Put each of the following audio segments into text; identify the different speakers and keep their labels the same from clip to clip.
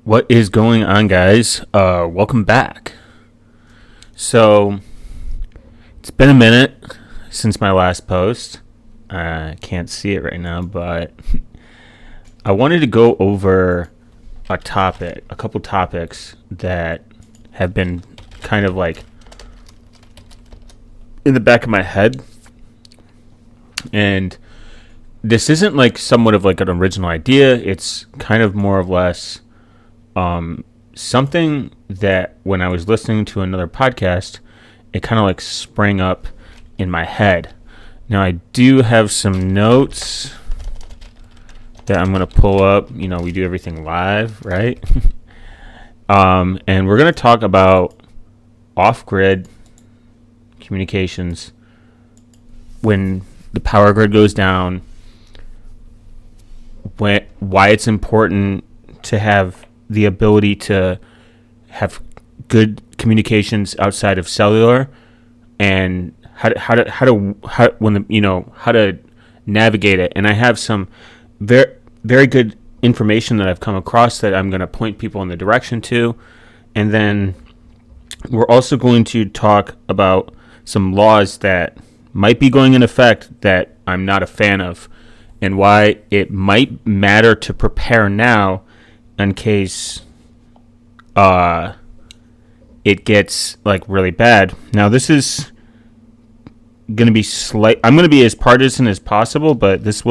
Speaker 1: What is going on, guys? Welcome back. So, it's been a minute since my last post. I can't see it right now, but I wanted to go over a couple topics that have been kind of like in the back of my head. And this isn't like somewhat of like an original idea. It's kind of more or less something that when I was listening to another podcast, it kind of like sprang up in my head. Now I do have some notes that I'm going to pull up. You know, we do everything live, right? And we're going to talk about off-grid communications when the power grid goes down, why it's important to have the ability to have good communications outside of cellular, and how to navigate it. And I have some very good information that I've come across that I'm going to point people in the direction to. And then we're also going to talk about some laws that might be going in effect that I'm not a fan of, and why it might matter to prepare now in case it gets like really bad. Now this is going to be I'm going to be as partisan as possible, but this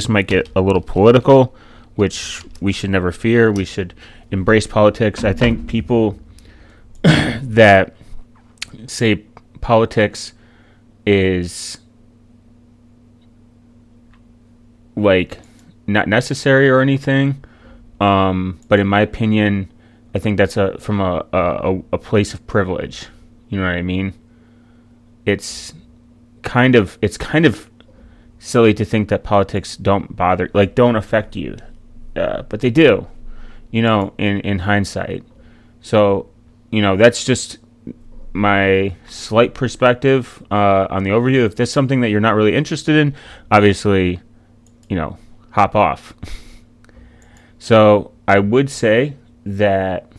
Speaker 1: might get a little political, which we should never fear. We should embrace politics. I think people that say politics is like not necessary or anything, but in my opinion, I think that's from a place of privilege. You know what I mean? It's kind of silly to think that politics don't affect you, but they do. You know, in hindsight. So, you know, that's just my slight perspective on the overview. If there's something that you're not really interested in, obviously, you know, hop off. So I would say that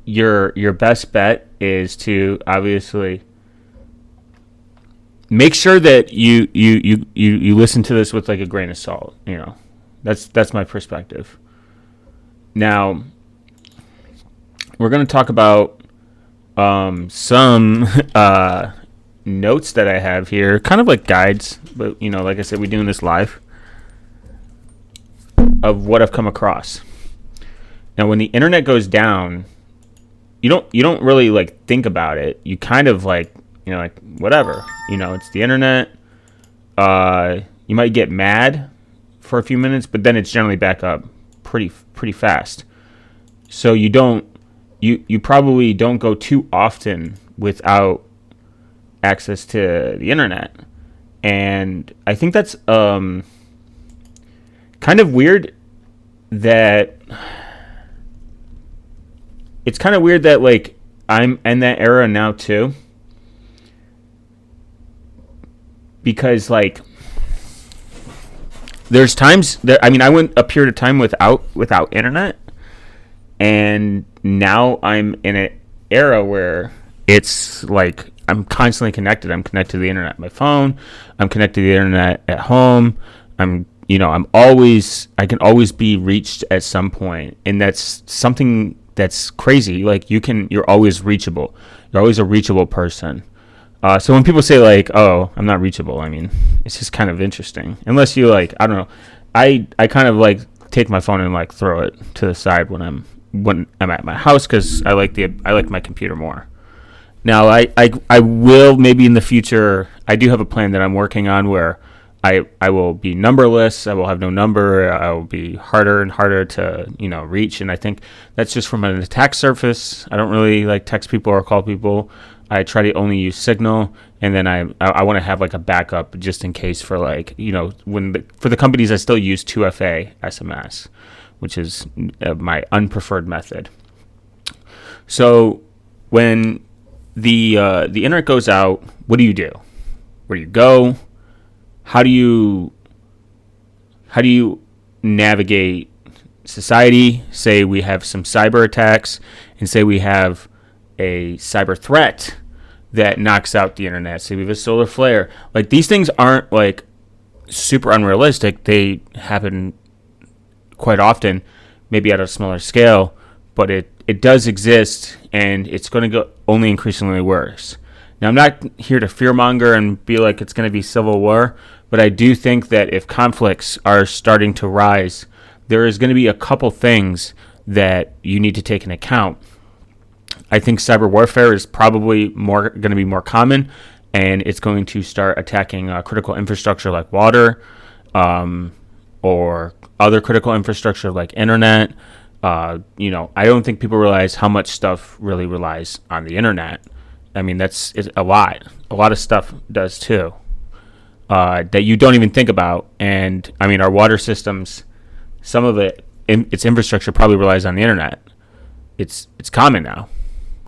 Speaker 1: your best bet is to obviously make sure that you listen to this with like a grain of salt. You know, that's my perspective. Now we're going to talk about some notes that I have here, kind of like guides, but you know, like I said, we're doing this live, of what I've come across. Now, when the internet goes down, you don't really like think about it. You kind of like, you know, like whatever, you know, it's the internet. You might get mad for a few minutes, but then it's generally back up pretty fast. So you probably don't go too often without access to the internet. And I think that's kind of weird that like I'm in that era now too, because like there's times that, I mean, I went a period of time without internet, and now I'm in an era where it's like I'm constantly connected. I'm connected to the internet on my phone. I'm connected to the internet at home. I can always be reached at some point, and that's something that's crazy. Like you're always reachable. You're always a reachable person. So when people say like, "Oh, I'm not reachable," I mean, it's just kind of interesting. Unless you like, I don't know. I kind of like take my phone and like throw it to the side when I'm at my house, because I like my computer more. Now I will maybe in the future. I do have a plan that I'm working on where I will be numberless. I will have no number. I will be harder and harder to, you know, reach. And I think that's just from an attack surface. I don't really like text people or call people. I try to only use Signal, and then I want to have like a backup just in case for like, you know, for the companies I still use 2FA SMS, which is my unpreferred method. So when the internet goes out, what do you do? Where do you go? How do you how do you navigate society? Say we have some cyber attacks, and say we have a cyber threat that knocks out the internet. Say we have a solar flare. Like, these things aren't like super unrealistic. They happen quite often, maybe at a smaller scale, but it does exist, and it's going to go only increasingly worse. Now, I'm not here to fearmonger and be like it's going to be civil war, but I do think that if conflicts are starting to rise, there is going to be a couple things that you need to take into account. I think cyber warfare is probably going to be more common, and it's going to start attacking critical infrastructure like water, or other critical infrastructure like internet. I don't think people realize how much stuff really relies on the internet. I mean, it's a lot. A lot of stuff does too, that you don't even think about. And I mean, our water systems, some of its infrastructure probably relies on the internet. It's common now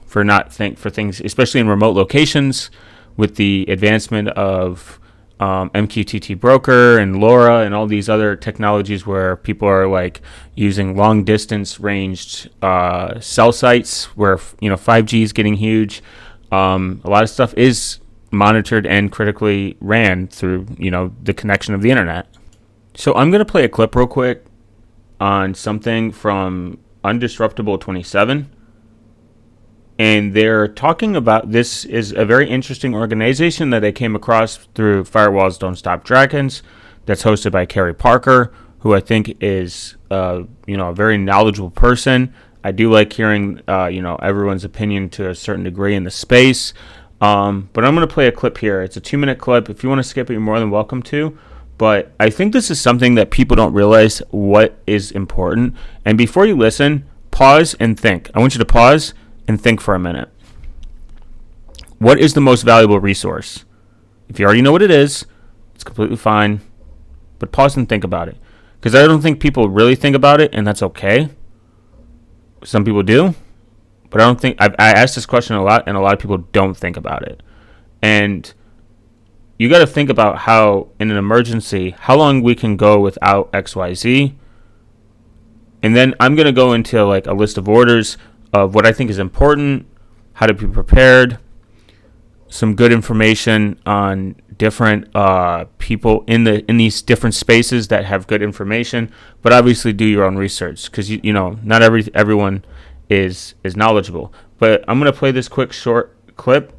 Speaker 1: for things, especially in remote locations, with the advancement of MQTT broker and LoRa and all these other technologies where people are like using long distance ranged cell sites where 5G is getting huge. A lot of stuff is monitored and critically ran through the connection of the internet. So I'm going to play a clip real quick on something from Undisruptable 27. And they're talking about, this is a very interesting organization that I came across through Firewalls Don't Stop Dragons, that's hosted by Carrie Parker, who I think is a very knowledgeable person. I do like hearing everyone's opinion to a certain degree in the space. But I'm going to play a clip here. It's a 2-minute clip. If you want to skip it, you're more than welcome to. But I think this is something that people don't realize what is important. And before you listen, pause and think. I want you to pause and think for a minute. What is the most valuable resource? If you already know what it is, it's completely fine. But pause and think about it. Because I don't think people really think about it, and that's okay. Some people do. But I don't think... I asked this question a lot, and a lot of people don't think about it. And you got to think about how, in an emergency, how long we can go without XYZ. And then I'm going to go into like a list of orders of what I think is important, how to be prepared, some good information on different people in these different spaces that have good information, but obviously do your own research, because not everyone is knowledgeable. But I'm going to play this quick short clip.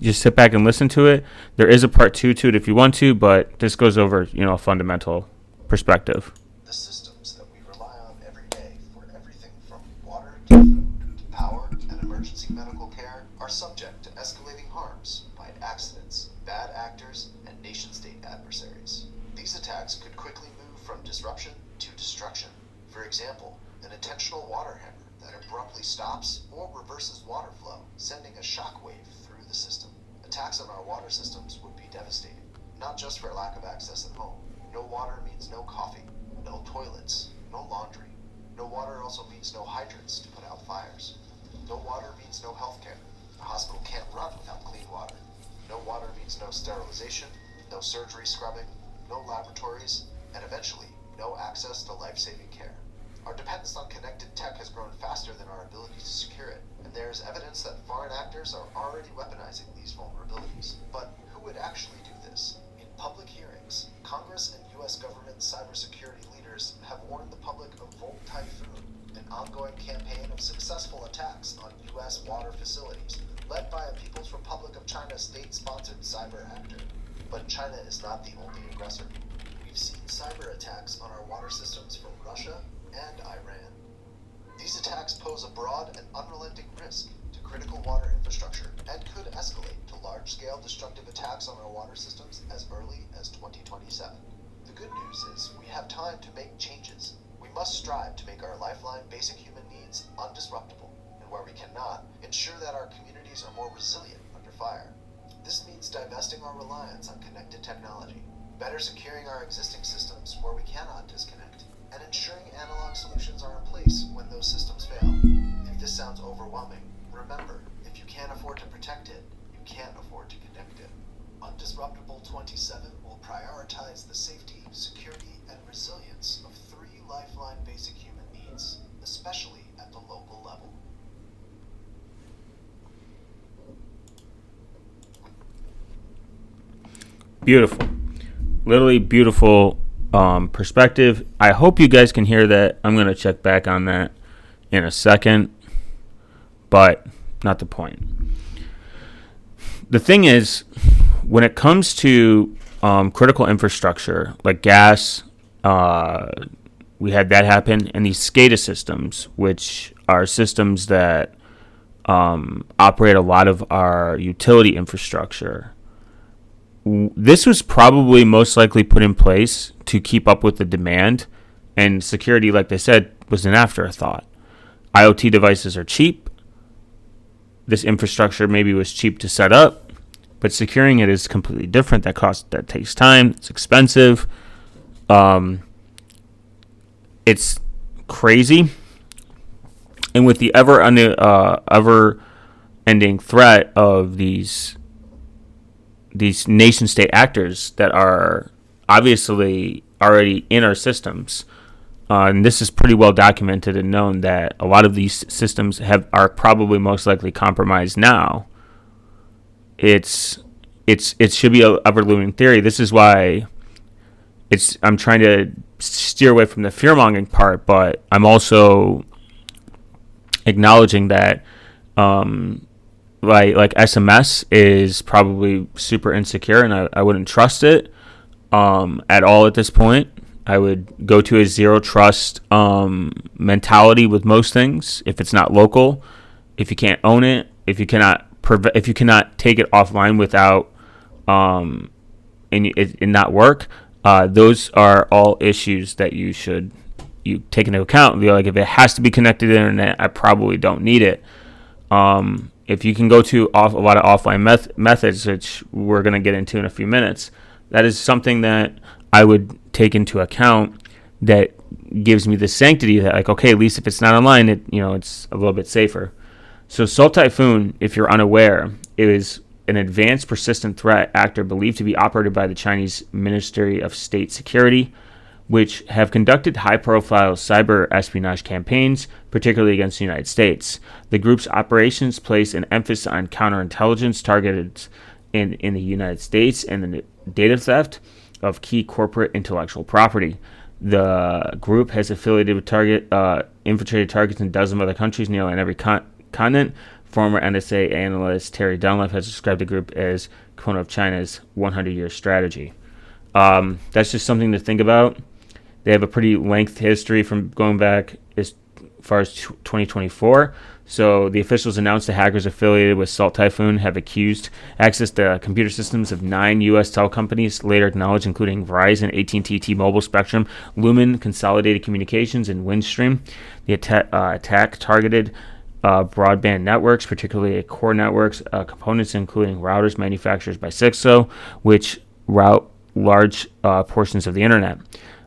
Speaker 1: Just sit back and listen to it. There is a part 2 to it if you want to, but this goes over a fundamental perspective.
Speaker 2: The systems that we rely on every day for everything from water to food, power, and emergency medical care are subject to escalating harms by accidents, bad actors, and nation-state adversaries. These attacks could quickly move from disruption to destruction. For example, an intentional water hammer that abruptly stops or reverses water flow, sending a shockwave through the system. Attacks on our water systems would be devastating, not just for lack of access at home. No water means no coffee, no toilets, no laundry. No water also means no hydrants to put out fires. No water means no healthcare. A hospital can't run without clean water. No water means no sterilization, no surgery scrubbing, no laboratories, and eventually, no access to life-saving care. Our dependence on connected tech has grown faster than our ability to secure it, and there is evidence that foreign actors are already weaponizing these vulnerabilities. But who would actually do this? In public hearings, Congress and U.S. government cybersecurity leaders have warned the public of Volt Typhoon, an ongoing campaign of successful attacks on U.S. water facilities, led by a People's Republic of China state-sponsored cyber actor. But China is not the only aggressor. We've seen cyber attacks on our water systems from Russia and Iran. These attacks pose a broad and unrelenting risk to critical water infrastructure and could escalate to large-scale destructive attacks on our water systems as early as 2027. The good news is we have time to make changes. We must strive to make our lifeline basic human needs undisruptible, and where we cannot, ensure that our communities are more resilient under fire. This means divesting our reliance on connected technology, better securing our existing systems where we cannot disconnect, and ensuring analog solutions are in place when those systems fail. If this sounds overwhelming, remember, if you can't afford to protect it, you can't afford to connect it. Undisruptable 27 will prioritize the safety, security, and resilience
Speaker 1: Beautiful. Literally beautiful perspective. I hope you guys can hear that. I'm going to check back on that in a second, but not the point. The thing is, when it comes to critical infrastructure like gas, we had that happen, and these SCADA systems, which are systems that operate a lot of our utility infrastructure. This was probably most likely put in place to keep up with the demand, and security, like they said, was an afterthought. IoT devices are cheap. This infrastructure maybe was cheap to set up, but securing it is completely different. That takes time. It's expensive. It's crazy. And with the ever-ending threat of these nation-state actors that are obviously already in our systems, and this is pretty well documented and known that a lot of these systems are probably most likely compromised now. It should be a ever-looming theory. This is why I'm trying to steer away from the fear-mongering part, but I'm also acknowledging that like SMS is probably super insecure, and I wouldn't trust it at all at this point. I would go to a zero trust mentality with most things. If it's not local, if you can't own it, if you cannot take it offline without and it not work, those are all issues that you take into account. Like, if it has to be connected to the internet, I probably don't need it. If you can go to a lot of offline methods, which we're going to get into in a few minutes, that is something that I would take into account. That gives me the sanctity that, like, okay, at least if it's not online, it's a little bit safer. So Salt Typhoon, if you're unaware, is an advanced persistent threat actor believed to be operated by the Chinese Ministry of State Security, which have conducted high-profile cyber espionage campaigns, particularly against the United States. The group's operations place an emphasis on counterintelligence targeted in the United States and the data theft of key corporate intellectual property. The group has affiliated with infiltrated targets in dozens of other countries, nearly on every continent. Former NSA analyst Terry Dunlap has described the group as component of China's 100-year strategy. That's just something to think about. They have a pretty lengthy history from going back as far as 2024. So the officials announced the hackers affiliated with Salt Typhoon have accessed the computer systems of 9 U.S. telecom companies, later acknowledged, including Verizon, AT&T, T-Mobile, Spectrum, Lumen, Consolidated Communications, and Windstream. The attack targeted broadband networks, particularly core networks, components including routers manufactured by Cisco, which route large portions of the internet.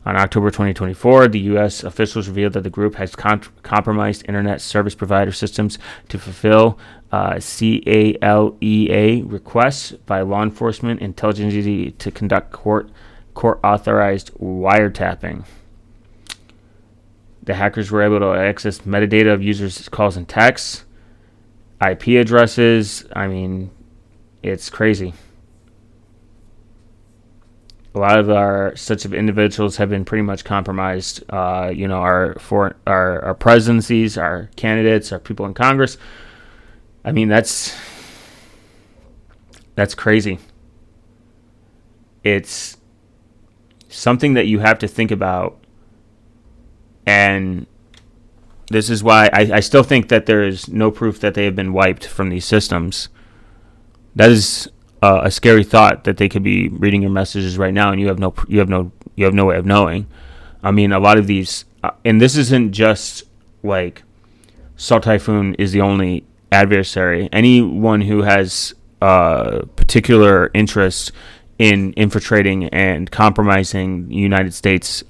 Speaker 1: On October 2024, the U.S. officials revealed that the group has compromised internet service provider systems to fulfill CALEA requests by law enforcement intelligence agency to conduct court-authorized wiretapping. The hackers were able to access metadata of users' calls and texts, IP addresses. I mean, it's crazy. A lot of such individuals have been pretty much compromised. Our presidencies, our candidates, our people in Congress. I mean, that's crazy. It's something that you have to think about, and this is why I still think that there is no proof that they have been wiped from these systems. That is a scary thought, that they could be reading your messages right now and you have no way of knowing. I mean, a lot of these, and this isn't just like Salt Typhoon is the only adversary. Anyone who has particular interest in infiltrating and compromising United States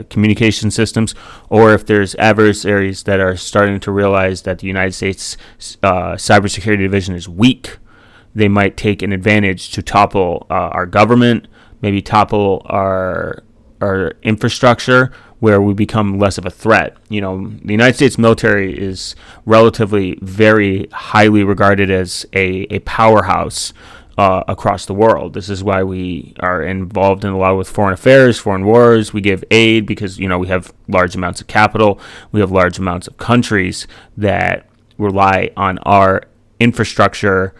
Speaker 1: communication systems, or if there's adversaries that are starting to realize that the United States cybersecurity division is weak, they might take an advantage to topple our government, maybe topple our infrastructure, where we become less of a threat. The United States military is relatively very highly regarded as a powerhouse across the world. This is why we are involved in a lot with foreign affairs, foreign wars. We give aid because, we have large amounts of capital. We have large amounts of countries that rely on our infrastructure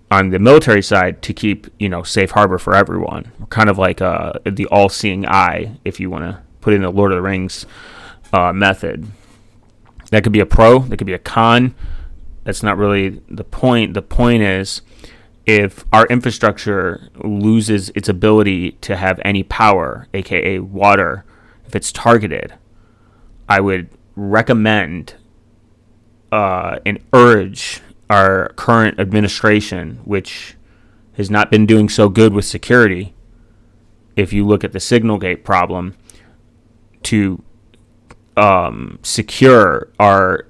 Speaker 1: on the military side to keep, safe harbor for everyone. We're kind of like the all-seeing eye, if you want to put in the Lord of the Rings method. That could be a pro, that could be a con. That's not really the point. The point is, if our infrastructure loses its ability to have any power, aka water, if it's targeted, I would recommend and urge our current administration, which has not been doing so good with security, if you look at the signal gate problem, to secure our,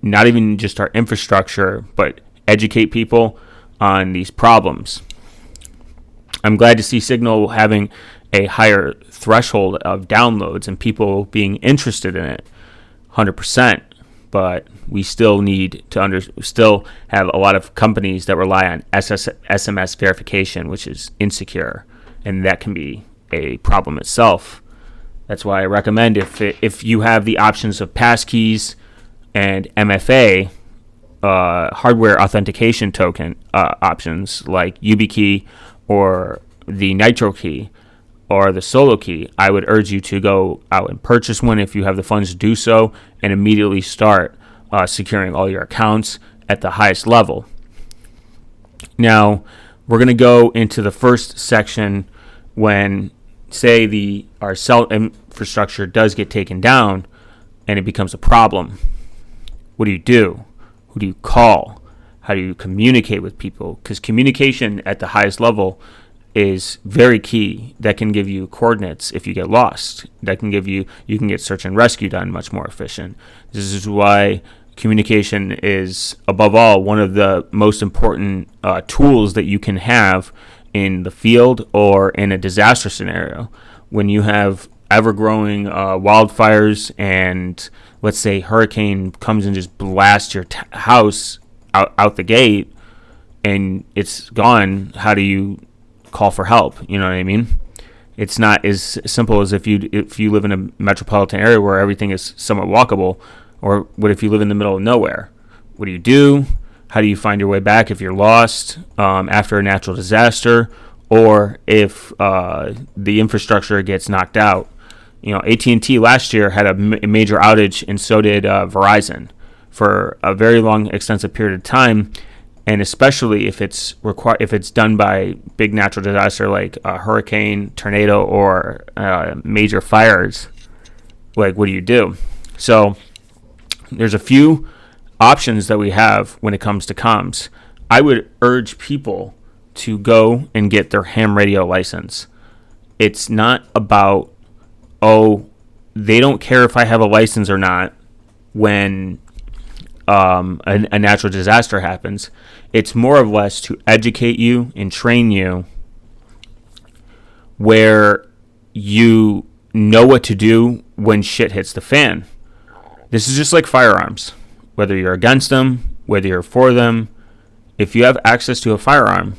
Speaker 1: not even just our infrastructure, but educate people on these problems. I'm glad to see Signal having a higher threshold of downloads and people being interested in it, 100%. But we still need to still have a lot of companies that rely on SMS verification, which is insecure, and that can be a problem itself. That's why I recommend if you have the options of passkeys and MFA, hardware authentication token options like YubiKey or the Nitro key or the Solo key, I would urge you to go out and purchase one if you have the funds to do so, and immediately start securing all your accounts at the highest level. Now, we're going to go into the first section when, say, our cell infrastructure does get taken down and it becomes a problem. What do you do? Who do you call? How do you communicate with people? Because communication at the highest level is very key. That can give you coordinates if you get lost. That can give you can get search and rescue done much more efficient. This is why communication is, above all, one of the most important tools that you can have in the field or in a disaster scenario. When you have ever-growing wildfires and, let's say, hurricane comes and just blasts your house out the gate and it's gone, how do you call for help? You know what I mean? It's not as simple as if you live in a metropolitan area where everything is somewhat walkable, or what if you live in the middle of nowhere? What do you do? How do you find your way back if you're lost after a natural disaster, or if the infrastructure gets knocked out? AT&T last year had a major outage, and so did Verizon for a very long, extensive period of time. And especially if it's done by big natural disaster like a hurricane, tornado, or major fires, like, what do you do? So there's a few options that we have when it comes to comms. I would urge people to go and get their ham radio license. It's not about, they don't care if I have a license or not when a natural disaster happens. It's more or less to educate you and train you where you know what to do when shit hits the fan. This is just like firearms. Whether you're against them, whether you're for them, if you have access to a firearm,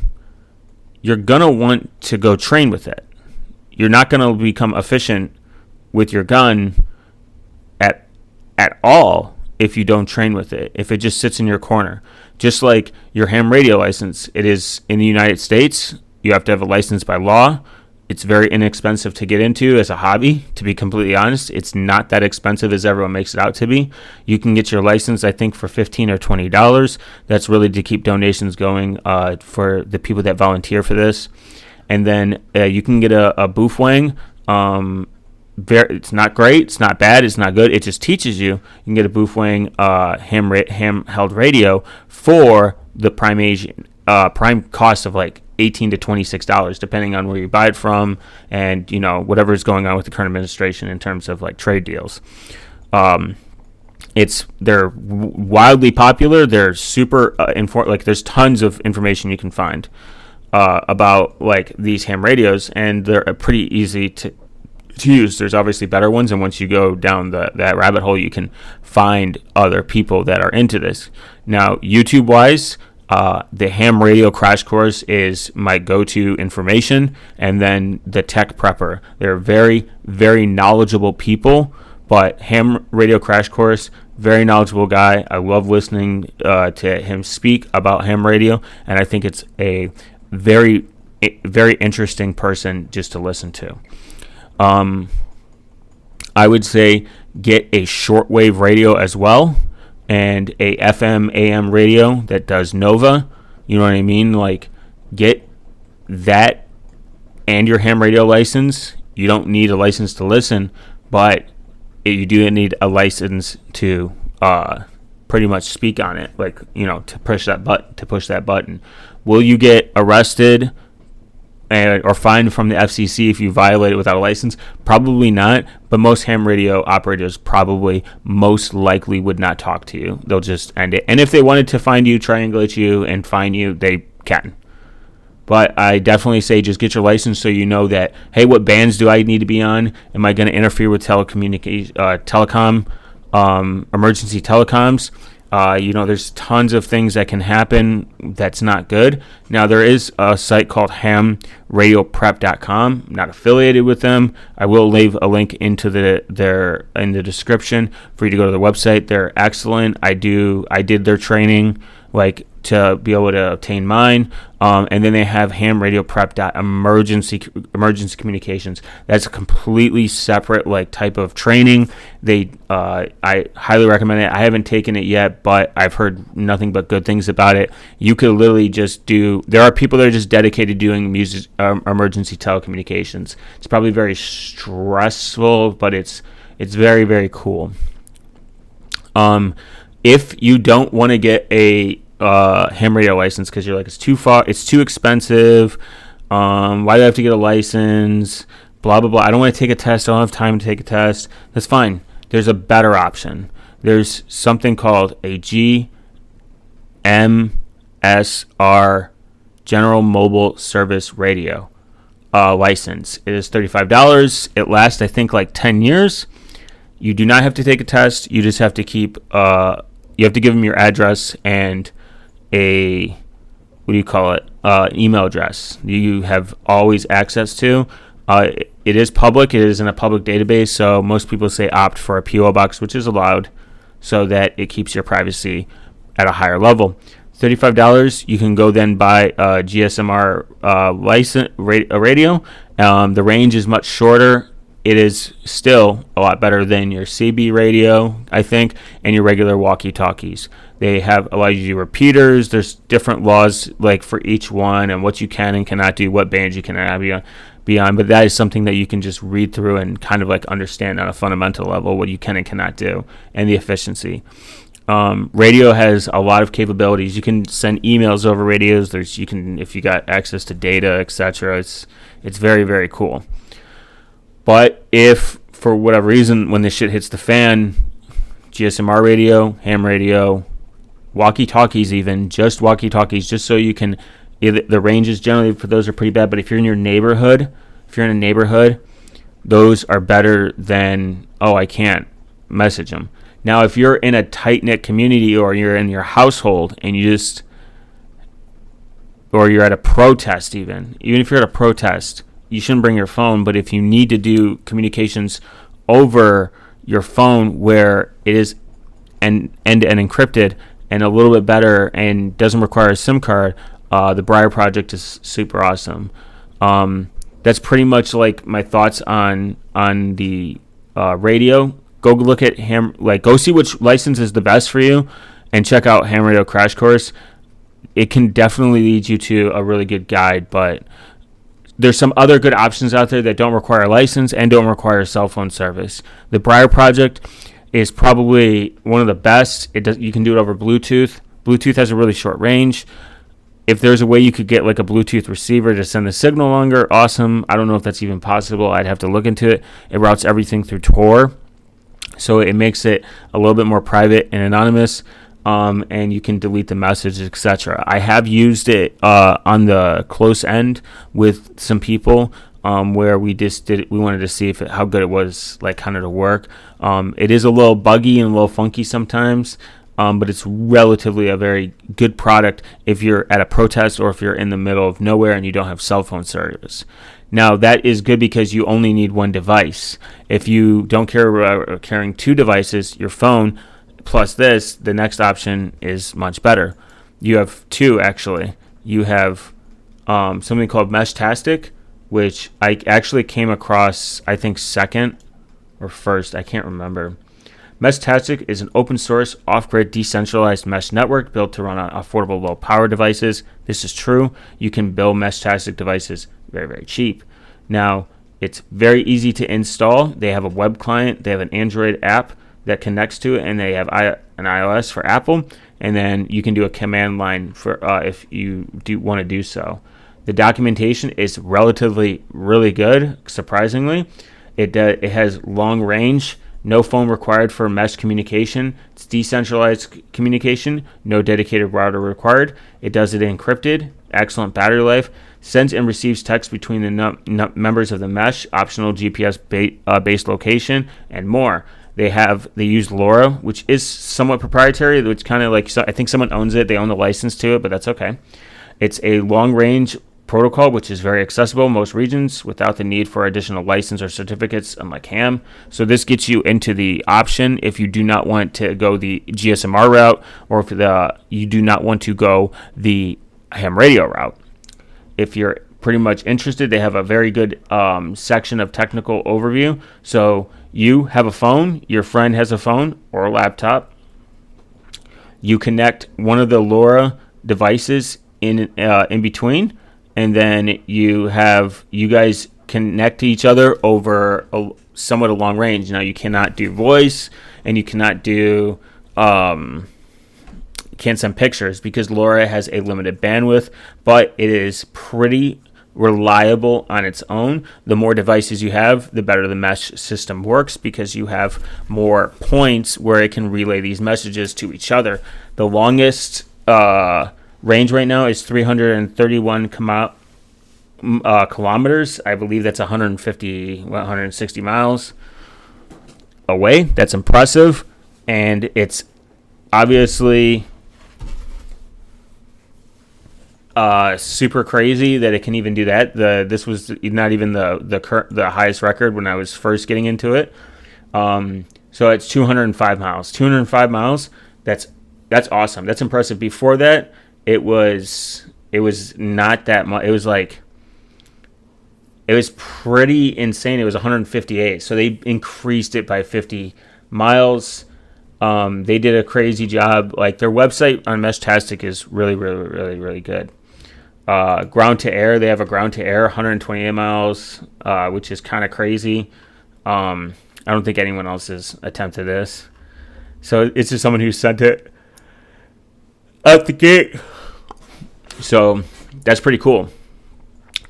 Speaker 1: you're going to want to go train with it. You're not going to become efficient with your gun at all if you don't train with it, if it just sits in your corner. Just like your ham radio license, it is in the United States, you have to have a license by law. It's very inexpensive to get into as a hobby, to be completely honest. It's not that expensive as everyone makes it out to be. You can get your license, I think, for $15 or $20. That's really to keep donations going for the people that volunteer for this. And then you can get a boof wang. It's not great, it's not bad, it's not good. It just teaches you. You can get a boof wang ham-held radio for the prime cost of like $18 to $26, depending on where you buy it from, and whatever is going on with the current administration in terms of like trade deals. They're wildly popular. They're super like there's tons of information you can find about like these ham radios, and they're pretty easy to use. There's obviously better ones, and once you go down that rabbit hole, you can find other people that are into this. Now, YouTube wise, The ham radio crash course is my go-to information, and then the tech prepper. They're very, very knowledgeable people, but ham radio crash course, very knowledgeable guy. I love listening to him speak about ham radio, and I think it's a very, very interesting person just to listen to. I would say get a shortwave radio as well, and a FM AM radio that does Nova. You know what I mean? Like, get that and your ham radio license. You don't need a license to listen, but you do need a license to pretty much speak on it, like, you know, to push that button. Will you get arrested or fined from the FCC if you violate it without a license? Probably not, but most ham radio operators probably most likely would not talk to you. They'll just end it. And if they wanted to find you, triangulate you, and fine you, they can. But I definitely say just get your license so you know that, hey, what bands do I need to be on? Am I going to interfere with emergency telecoms? There's tons of things that can happen that's not good. Now, there is a site called hamradioprep.com. I'm not affiliated with them. I will leave a link into in the description for you to go to their website. They're excellent. I did their training, like, to be able to obtain mine. And then they have hamradioprep.emergency communications. That's a completely separate, like, type of training. I highly recommend it. I haven't taken it yet, but I've heard nothing but good things about it. You could literally just there are people that are just dedicated to doing emergency telecommunications. It's probably very stressful, but it's very, very cool. If you don't want to get a ham radio license because you're like, it's too far, it's too expensive, why do I have to get a license, blah blah blah, I don't want to take a test, I don't have time to take a test, that's fine. There's a better option. There's something called a GMSR, General Mobile Service Radio license. It is $35. It lasts, I think, like 10 years. You do not have to take a test. You just have to keep you have to give them your address and email address you have always access to. It is public. It is in a public database, so most people say opt for a PO box, which is allowed, so that it keeps your privacy at a higher level. $35. You can go then buy a GSMR radio. The range is much shorter. It is still a lot better than your CB radio, I think, and your regular walkie-talkies. They allow you to do repeaters. There's different laws, like, for each one and what you can and cannot do, what bands you cannot be on. But that is something that you can just read through and kind of, like, understand on a fundamental level what you can and cannot do and the efficiency. Radio has a lot of capabilities. You can send emails over radios. If you got access to data, etc. It's very, very cool. But if, for whatever reason, when this shit hits the fan, GSMR radio, ham radio, walkie-talkies even, just walkie-talkies, just so you can, the ranges generally for those are pretty bad, but if you're in a neighborhood, those are better than, I can't message them. Now, if you're in a tight-knit community or you're in your household and or you're at a protest even if you're at a protest, you shouldn't bring your phone, but if you need to do communications over your phone where it is end-to-end encrypted and a little bit better and doesn't require a SIM card, the Briar Project is super awesome. That's pretty much like my thoughts on the radio. Go look at go see which license is the best for you and check out Ham Radio Crash Course. It can definitely lead you to a really good guide, but there's some other good options out there that don't require a license and don't require cell phone service. The Briar Project is probably one of the best. You can do it over Bluetooth. Bluetooth has a really short range. If there's a way you could get like a Bluetooth receiver to send the signal longer, awesome. I don't know if that's even possible. I'd have to look into it. It routes everything through Tor, so it makes it a little bit more private and anonymous. And you can delete the message, etc. I have used it on the close end with some people where we wanted to see how good it was, like, kind of to work. It is a little buggy and a little funky sometimes. but it's relatively a very good product if you're at a protest or if you're in the middle of nowhere and you don't have cell phone service. Now, that is good because you only need one device. If you don't care about carrying two devices, your phone plus this, the next option is much better. You have two, actually. You have something called Meshtastic, which I actually came across, I think, second or first. I can't remember. Meshtastic is an open source, off-grid, decentralized mesh network built to run on affordable low-power devices. This is true. You can build Meshtastic devices very, very cheap. Now, it's very easy to install. They have a web client. They have an Android app that connects to it, and they have an iOS for Apple. And then you can do a command line for if you do want to do so. The documentation is relatively really good, surprisingly. It has long range. No phone required for mesh communication. It's decentralized communication. No dedicated router required. It does it encrypted. Excellent battery life. Sends and receives text between the members of the mesh. Optional GPS-based location and more. They use LoRa, which is somewhat proprietary. Which kind of like I think someone owns it. They own the license to it, but that's okay. It's a long range protocol, which is very accessible in most regions without the need for additional license or certificates, unlike ham. So this gets you into the option if you do not want to go the GSMR route, or if you do not want to go the ham radio route. If you're pretty much interested, they have a very good section of technical overview. So you have a phone, your friend has a phone or a laptop. You connect one of the LoRa devices in between. And then you guys connect to each other over somewhat a long range. Now, you cannot do voice, and you cannot do can't send pictures because LoRa has a limited bandwidth, but it is pretty reliable on its own. The more devices you have, the better the mesh system works because you have more points where it can relay these messages to each other. The longest range right now is 331 kilometers. I believe that's 160 miles away. That's impressive, and it's obviously super crazy that it can even do that. This was not even the highest record when I was first getting into it. So it's 205 miles. 205 miles. That's awesome. That's impressive. Before that, it was not that much. It was pretty insane. It was 158. So they increased it by 50 miles. They did a crazy job. Like, their website on Meshtastic is really, really, really, really good. Ground to air, they have a ground to air 128 miles, which is kind of crazy. I don't think anyone else has attempted this. So it's just someone who sent it out the gate. So that's pretty cool.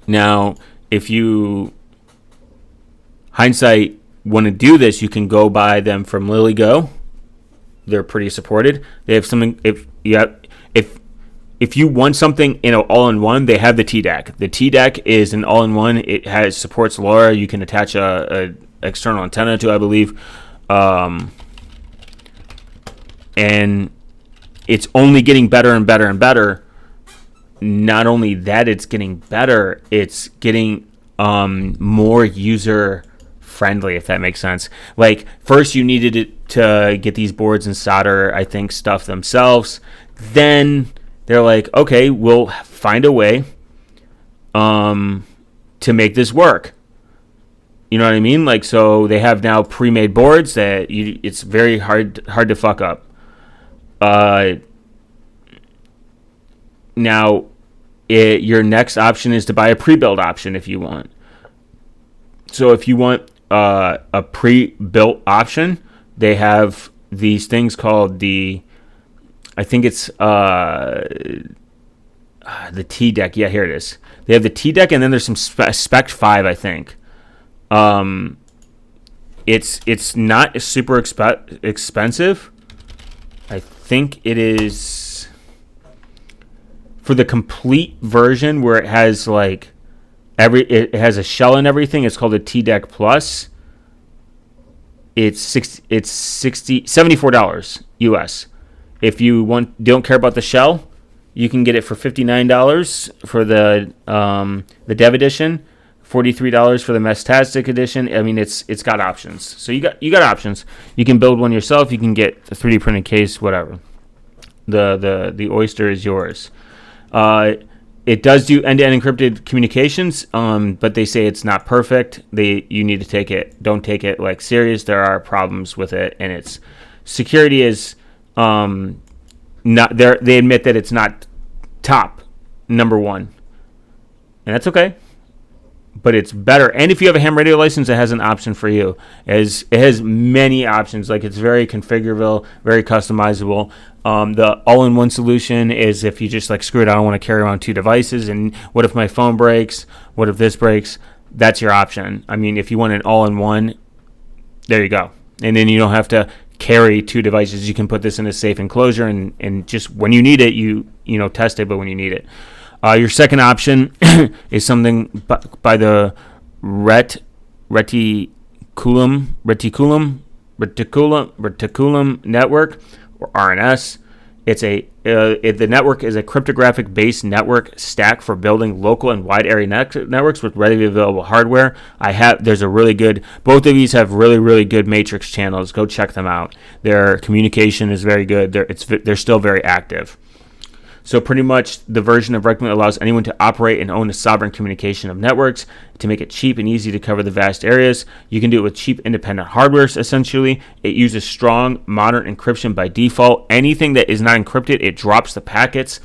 Speaker 1: Now, if you hindsight want to do this, you can go buy them from LilyGo. They're pretty supported. They have something. If you want something in an all-in-one, they have the TDAC. The TDAC is an all-in-one. It supports LoRa. You can attach a external antenna to, I believe, and it's only getting better and better and better. Not only that, it's getting better. It's getting more user friendly, if that makes sense. Like, first you needed it to get these boards and solder, I think, stuff themselves. Then they're like, okay, we'll find a way to make this work. You know what I mean? Like, so they have now pre-made boards that it's very hard to fuck up. Now, your next option is to buy a pre-built option if you want. So if you want a pre-built option, they have these things called I think it's the T-Deck. Yeah, here it is. They have the T-Deck, and then there's some Spec 5, I think. It's not super expensive. I think it is for the complete version where it has like it has a shell and everything. It's called a T-Deck Plus. It's $74 US. if you don't care about the shell, you can get it for $59 for the Dev edition, $43 for the Mestastic edition. I mean, it's got options. So you got options. You can build one yourself. You can get a 3D printed case, whatever. The oyster is yours. It does do end-to-end encrypted communications, but they say it's not perfect. You need to don't take it like serious. There are problems with it, and its security is not there. They admit that it's not top number one, and that's okay. But it's better. And if you have a ham radio license, it has an option for you. It has many options. Like, it's very configurable, very customizable. The all-in-one solution is if you just like, screw it, I don't want to carry around 2 devices. And what if my phone breaks? What if this breaks? That's your option. I mean, if you want an all-in-one, there you go. And then you don't have to carry 2 devices. You can put this in a safe enclosure and just when you need it, you test it, but when you need it. Your second option is something by the Reticulum network, or RNS. The network is a cryptographic-based network stack for building local and wide area networks with readily available hardware. There's a really good. Both of these have really, really good matrix channels. Go check them out. Their communication is very good. They're still very active. So pretty much the version of Reclam allows anyone to operate and own a sovereign communication of networks to make it cheap and easy to cover the vast areas. You can do it with cheap independent hardware, essentially. It uses strong modern encryption by default. Anything that is not encrypted, it drops the packets.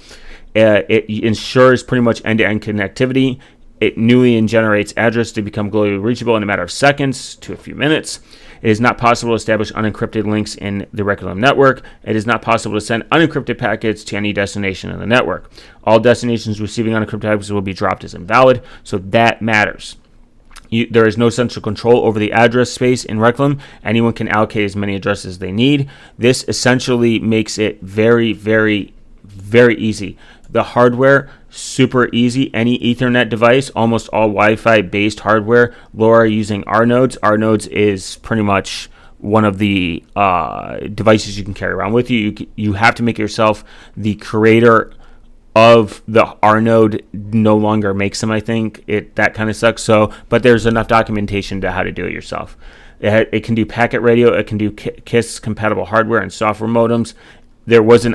Speaker 1: It ensures pretty much end-to-end connectivity. It newly generates address to become globally reachable in a matter of seconds to a few minutes. It is not possible to establish unencrypted links in the Reclam network. It is not possible to send unencrypted packets to any destination in the network. All destinations receiving unencrypted packets will be dropped as invalid, so that matters. There is no central control over the address space in Reclam. Anyone can allocate as many addresses as they need. This essentially makes it very, very, very easy. The hardware, super easy. Any Ethernet device, almost all Wi-Fi based hardware, LoRa using R nodes. R nodes is pretty much one of the devices you can carry around with you. You have to make yourself the creator of the R node. No longer makes them, I think. That kind of sucks. But there's enough documentation to how to do it yourself. It can do packet radio. It can do KISS compatible hardware and software modems. There was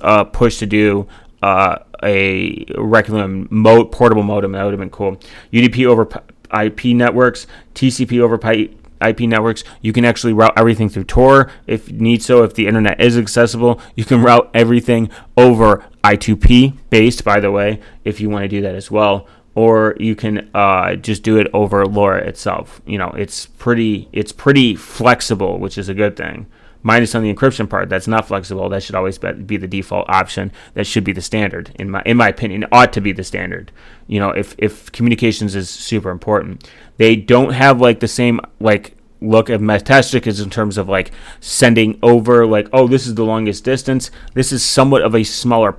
Speaker 1: a push to do a Reclam portable modem. That would have been cool. UDP over IP networks, TCP over IP networks. You can actually route everything through Tor if you need so. If the internet is accessible, you can route everything over I2P based, by the way, if you want to do that as well. Or you can just do it over LoRa itself. It's pretty flexible, which is a good thing. Minus on the encryption part, that's not flexible. That should always be the default option. That should be the standard, in my opinion. It ought to be the standard. If communications is super important, they don't have like the same like look at Mestastic is in terms of like sending over like, oh, this is the longest distance. This is somewhat of a smaller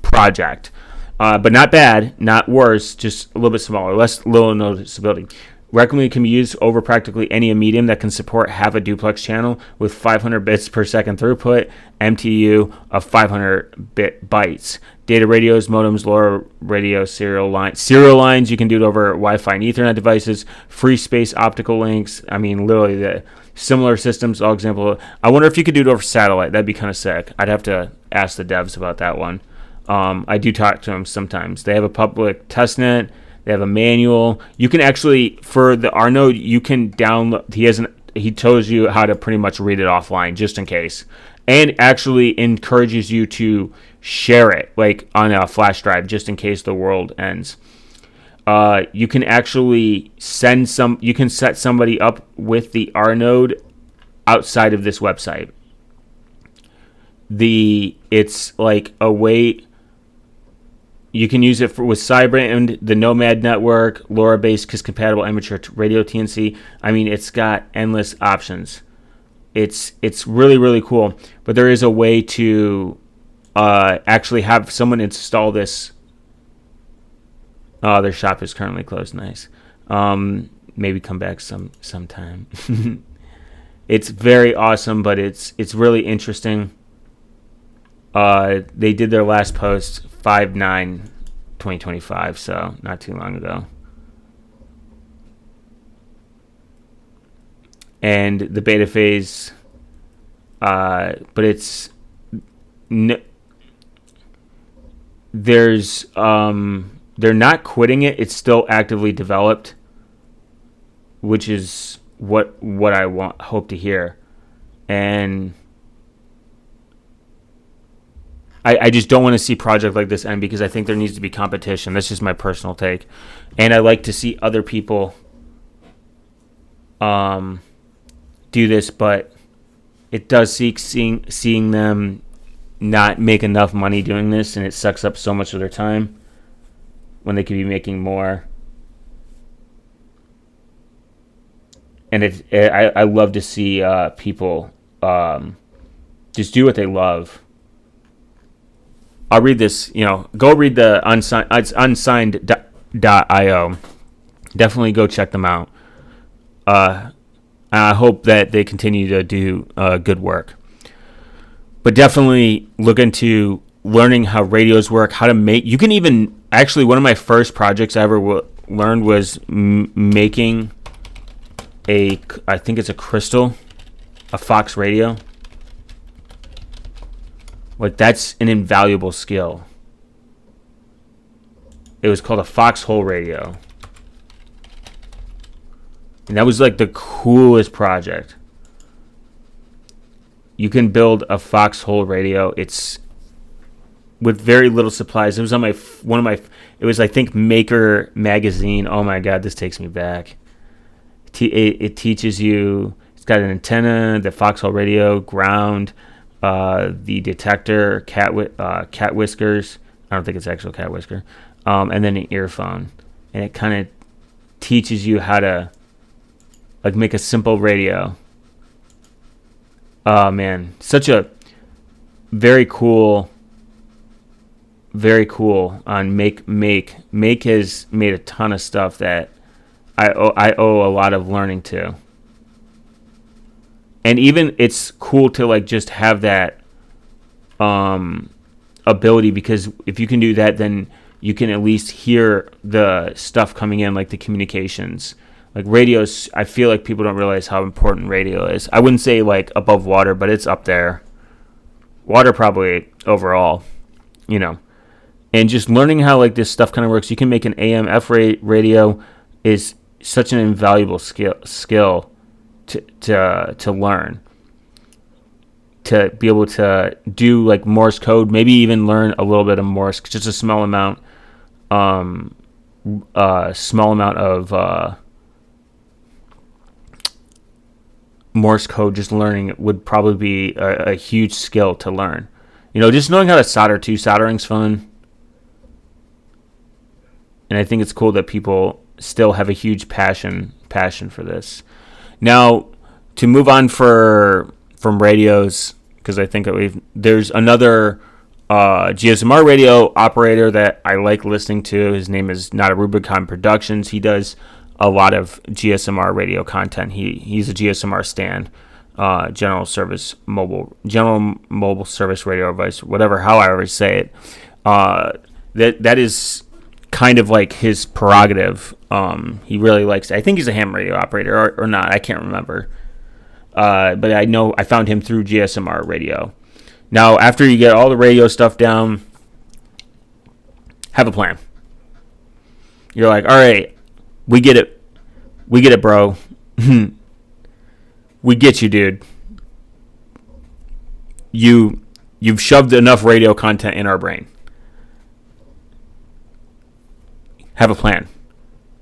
Speaker 1: project, but not bad, not worse, just a little bit smaller, little noticeability. Reclam can be used over practically any medium that can support half a duplex channel with 500 bits per second throughput, MTU of 500 bytes. Data radios, modems, LoRa radio serial lines. You can do it over Wi-Fi and Ethernet devices. Free space optical links. I mean, literally the similar systems. All example. I wonder if you could do it over satellite. That'd be kind of sick. I'd have to ask the devs about that one. I do talk to them sometimes. They have a public testnet. They have a manual. You can actually, for the R node, you can download. He tells you how to pretty much read it offline, just in case, and actually encourages you to share it, like on a flash drive, just in case the world ends. You can actually You can set somebody up with the R node outside of this website. It's like a way. You can use it with Cybrand, the Nomad network, LoRa-based KISS-compatible amateur radio TNC. I mean, it's got endless options. It's really, really cool. But there is a way to actually have someone install this. Their shop is currently closed. Nice. Maybe come back sometime. It's very awesome, but it's really interesting. They did their last post 5/9/2025, so not too long ago. And the beta phase, but it's there's they're not quitting it. It's still actively developed, which is what I hope to hear. And I just don't want to see project like this end, because I think there needs to be competition. That's just my personal take. And I like to see other people do this, but it does seeing them not make enough money doing this, and it sucks up so much of their time when they could be making more. And I love to see people just do what they love. I'll read this, go read the unsigned.io. Definitely go check them out. I hope that they continue to do good work. But definitely look into learning how radios work, how to make. You can even, actually, one of my first projects I ever learned was making I think it's a crystal, a Fox radio. Like, that's an invaluable skill. It was called a foxhole radio. And that was like the coolest project. You can build a foxhole radio. It's with very little supplies. It was on it was, I think, Maker magazine. Oh my God, this takes me back. It teaches you, it's got an antenna, the foxhole radio, ground, the detector, cat whiskers. I don't think it's actual cat whisker. And then an earphone. And it kind of teaches you how to like make a simple radio. Oh man, such a very cool on Make has made a ton of stuff that I owe a lot of learning to. And even it's cool to like just have that ability, because if you can do that, then you can at least hear the stuff coming in, like the communications. Like radios, I feel like people don't realize how important radio is. I wouldn't say like above water, but it's up there. Water probably overall, And just learning how like this stuff kind of works. You can make an AM/FM radio is such an invaluable skill to learn. To be able to do like Morse code, maybe even learn a little bit of Morse, just a small amount of Morse code. Just learning it would probably be a huge skill to learn. Just knowing how to solder too. Soldering's fun. And I think it's cool that people still have a huge passion for this. Now, to move on from radios, because I think that there's another GSMR radio operator that I like listening to. His name is Not a Rubicon Productions. He does a lot of GSMR radio content. He's a GSMR stan, General Mobile Service Radio Advice, however I say it. That is kind of like his prerogative. He really likes it. I think he's a ham radio operator or not. I can't remember. But I know I found him through GSMR radio. Now, after you get all the radio stuff down, have a plan. You're like, all right, we get it. We get it, bro. We get you, dude. You've shoved enough radio content in our brain. Have a plan.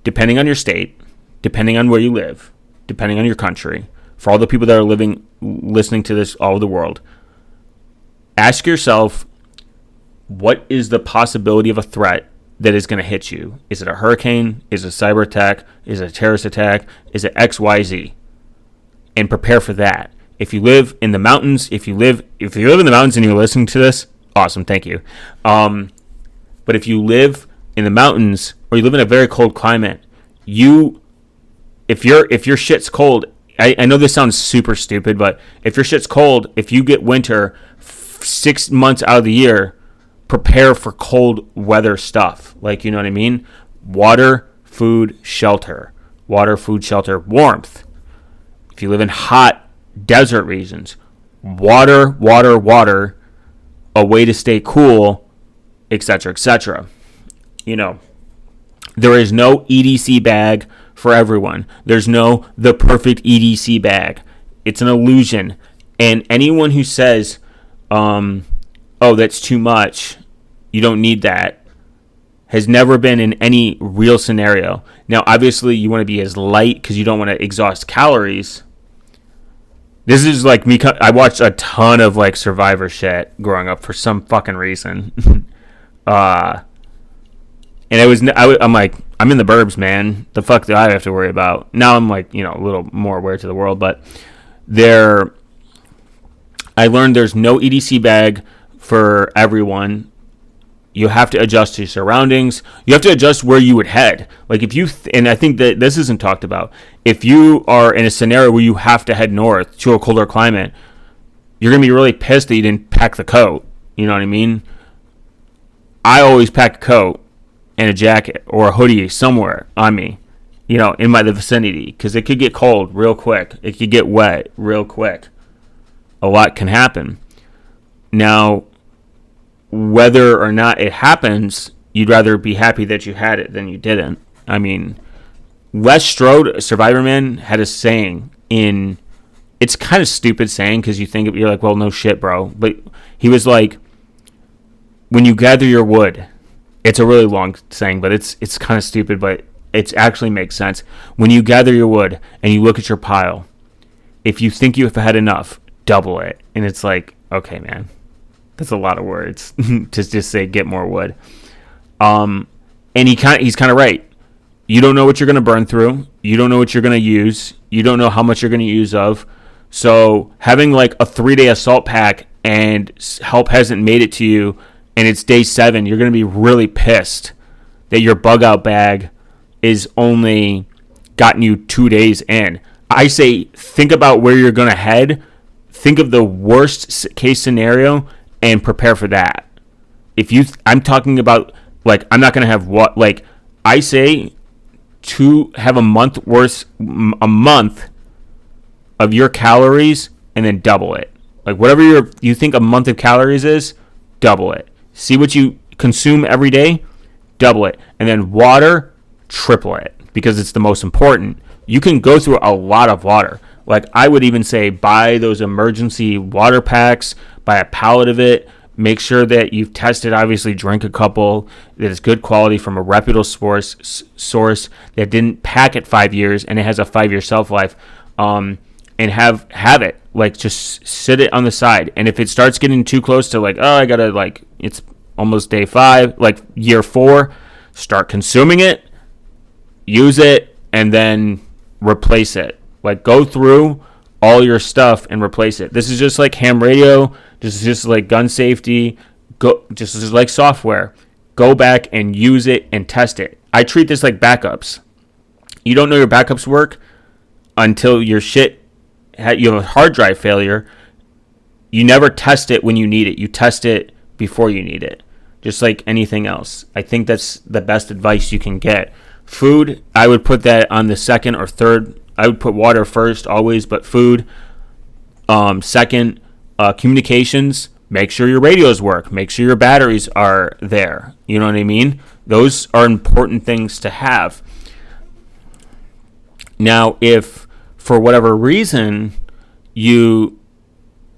Speaker 1: Depending on your state, depending on where you live, depending on your country, for all the people that are listening to this all over the world, ask yourself, what is the possibility of a threat that is going to hit you? Is it a hurricane? Is it a cyber attack? Is it a terrorist attack? Is it XYZ? And prepare for that. If you live in the mountains, if you live in the mountains and you're listening to this, awesome, thank you. But if you live in the mountains or you live in a very cold climate, if your shit's cold, I know this sounds super stupid, but if your shit's cold, if you get winter 6 months out of the year, prepare for cold weather stuff. Like, you know what I mean? Water, food, shelter. Water, food, shelter, warmth. If you live in hot desert regions, water, water, water, a way to stay cool, etc., etc. You know, there is no EDC bag for everyone. There's no the perfect EDC bag. It's an illusion. And anyone who says, oh, that's too much, you don't need that, has never been in any real scenario. Now, obviously, you want to be as light because you don't want to exhaust calories. This is like me. I watched a ton of like Survivor shit growing up for some fucking reason. And I'm like, I'm in the burbs, man. The fuck do I have to worry about? Now I'm like, a little more aware to the world, but I learned there's no EDC bag for everyone. You have to adjust to your surroundings. You have to adjust where you would head. Like if you, and I think that this isn't talked about. If you are in a scenario where you have to head north to a colder climate, you're going to be really pissed that you didn't pack the coat. You know what I mean? I always pack a coat and a jacket or a hoodie somewhere on me, in the vicinity, because it could get cold real quick. It could get wet real quick. A lot can happen. Now, whether or not it happens, you'd rather be happy that you had it than you didn't. I mean, Les Strode, Survivor Man, had a saying it's kind of stupid saying because you're like, well, no shit, bro. But he was like, when you gather your wood, it's a really long saying, but it's kind of stupid, but it actually makes sense. When you gather your wood and you look at your pile, if you think you've had enough, double it. And it's like, okay, man, that's a lot of words to just say get more wood. And he's kind of right. You don't know what you're going to burn through. You don't know what you're going to use. You don't know how much you're going to use of. So having like a 3-day assault pack and help hasn't made it to you and it's day 7, you're going to be really pissed that your bug out bag is only gotten you 2 days in. I say think about where you're going to head. Think of the worst case scenario and prepare for that. I'm talking about, like, I'm not going to have what, like, I say to have a month of your calories and then double it. Like, whatever you think a month of calories is, double it. See what you consume every day, double it. And then water, triple it, because it's the most important. You can go through a lot of water. Like, I would even say buy those emergency water packs, buy a pallet of it. Make sure that you've tested, obviously drink a couple, that it's good quality from a reputable source that didn't pack it 5 years and it has a 5-year shelf life. And have it, like, just sit it on the side. And if it starts getting too close to, like, oh, I gotta, like, it's almost day 5, like year 4, start consuming it, use it, and then replace it. Like, go through all your stuff and replace it. This is just like ham radio. This is just like gun safety. Just like software. Go back and use it and test it. I treat this like backups. You don't know your backups work until your shit, you have a hard drive failure. You never test it when you need it. You test it before you need it. Just like anything else. I think that's the best advice you can get. Food, I would put that on the second or third. I would put water first always, but food second. Communications, make sure your radios work. Make sure your batteries are there. You know what I mean? Those are important things to have. Now, if for whatever reason you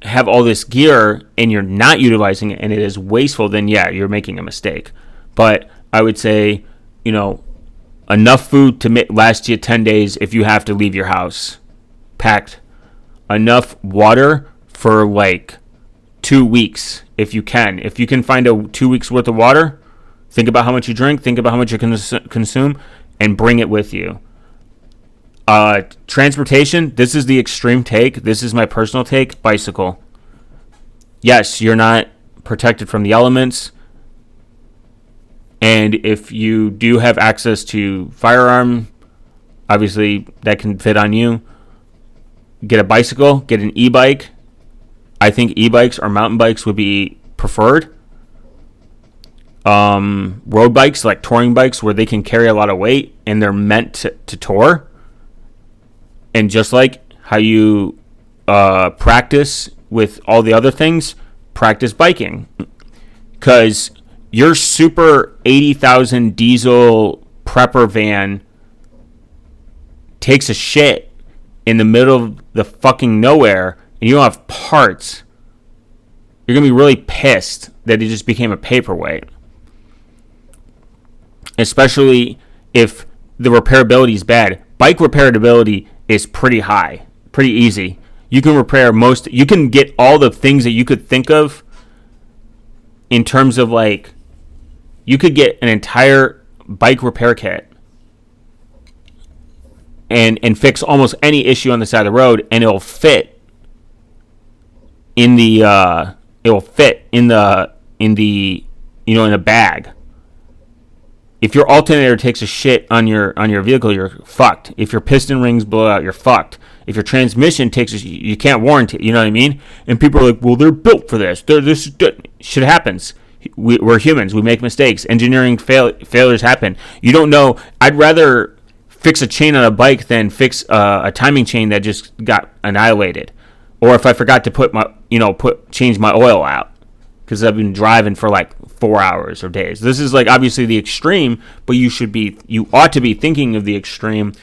Speaker 1: have all this gear and you're not utilizing it and it is wasteful, then yeah, you're making a mistake. But I would say, enough food to last you 10 days if you have to leave your house packed. Enough water for like 2 weeks if you can. If you can find a 2 weeks worth of water, think about how much you drink, think about how much you consume, and bring it with you. Transportation, this is the extreme take. This is my personal take. Bicycle. Yes, you're not protected from the elements. And if you do have access to firearm, obviously that can fit on you. get a bicycle, get an e-bike. I think e-bikes or mountain bikes would be preferred. Road bikes, like touring bikes, where they can carry a lot of weight and they're meant to tour. And just like how you practice with all the other things, practice biking. Because your super 80,000 diesel prepper van takes a shit in the middle of the fucking nowhere and you don't have parts, you're going to be really pissed that it just became a paperweight. Especially if the repairability is bad. Bike repairability is pretty high, pretty easy. You can repair you can get all the things that you could think of in terms of like, you could get an entire bike repair kit and fix almost any issue on the side of the road, and it'll fit in the in a bag. If your alternator takes a shit on your vehicle, you're fucked. If your piston rings blow out, you're fucked. If your transmission you can't warranty. You know what I mean? And people are like, well, they're built for this. Shit happens. We're humans. We make mistakes. Engineering failures happen. You don't know. I'd rather fix a chain on a bike than fix a timing chain that just got annihilated. Or if I forgot to change my oil out because I've been driving for like 4 hours or days. This is like obviously the extreme, but you ought to be thinking of the extreme.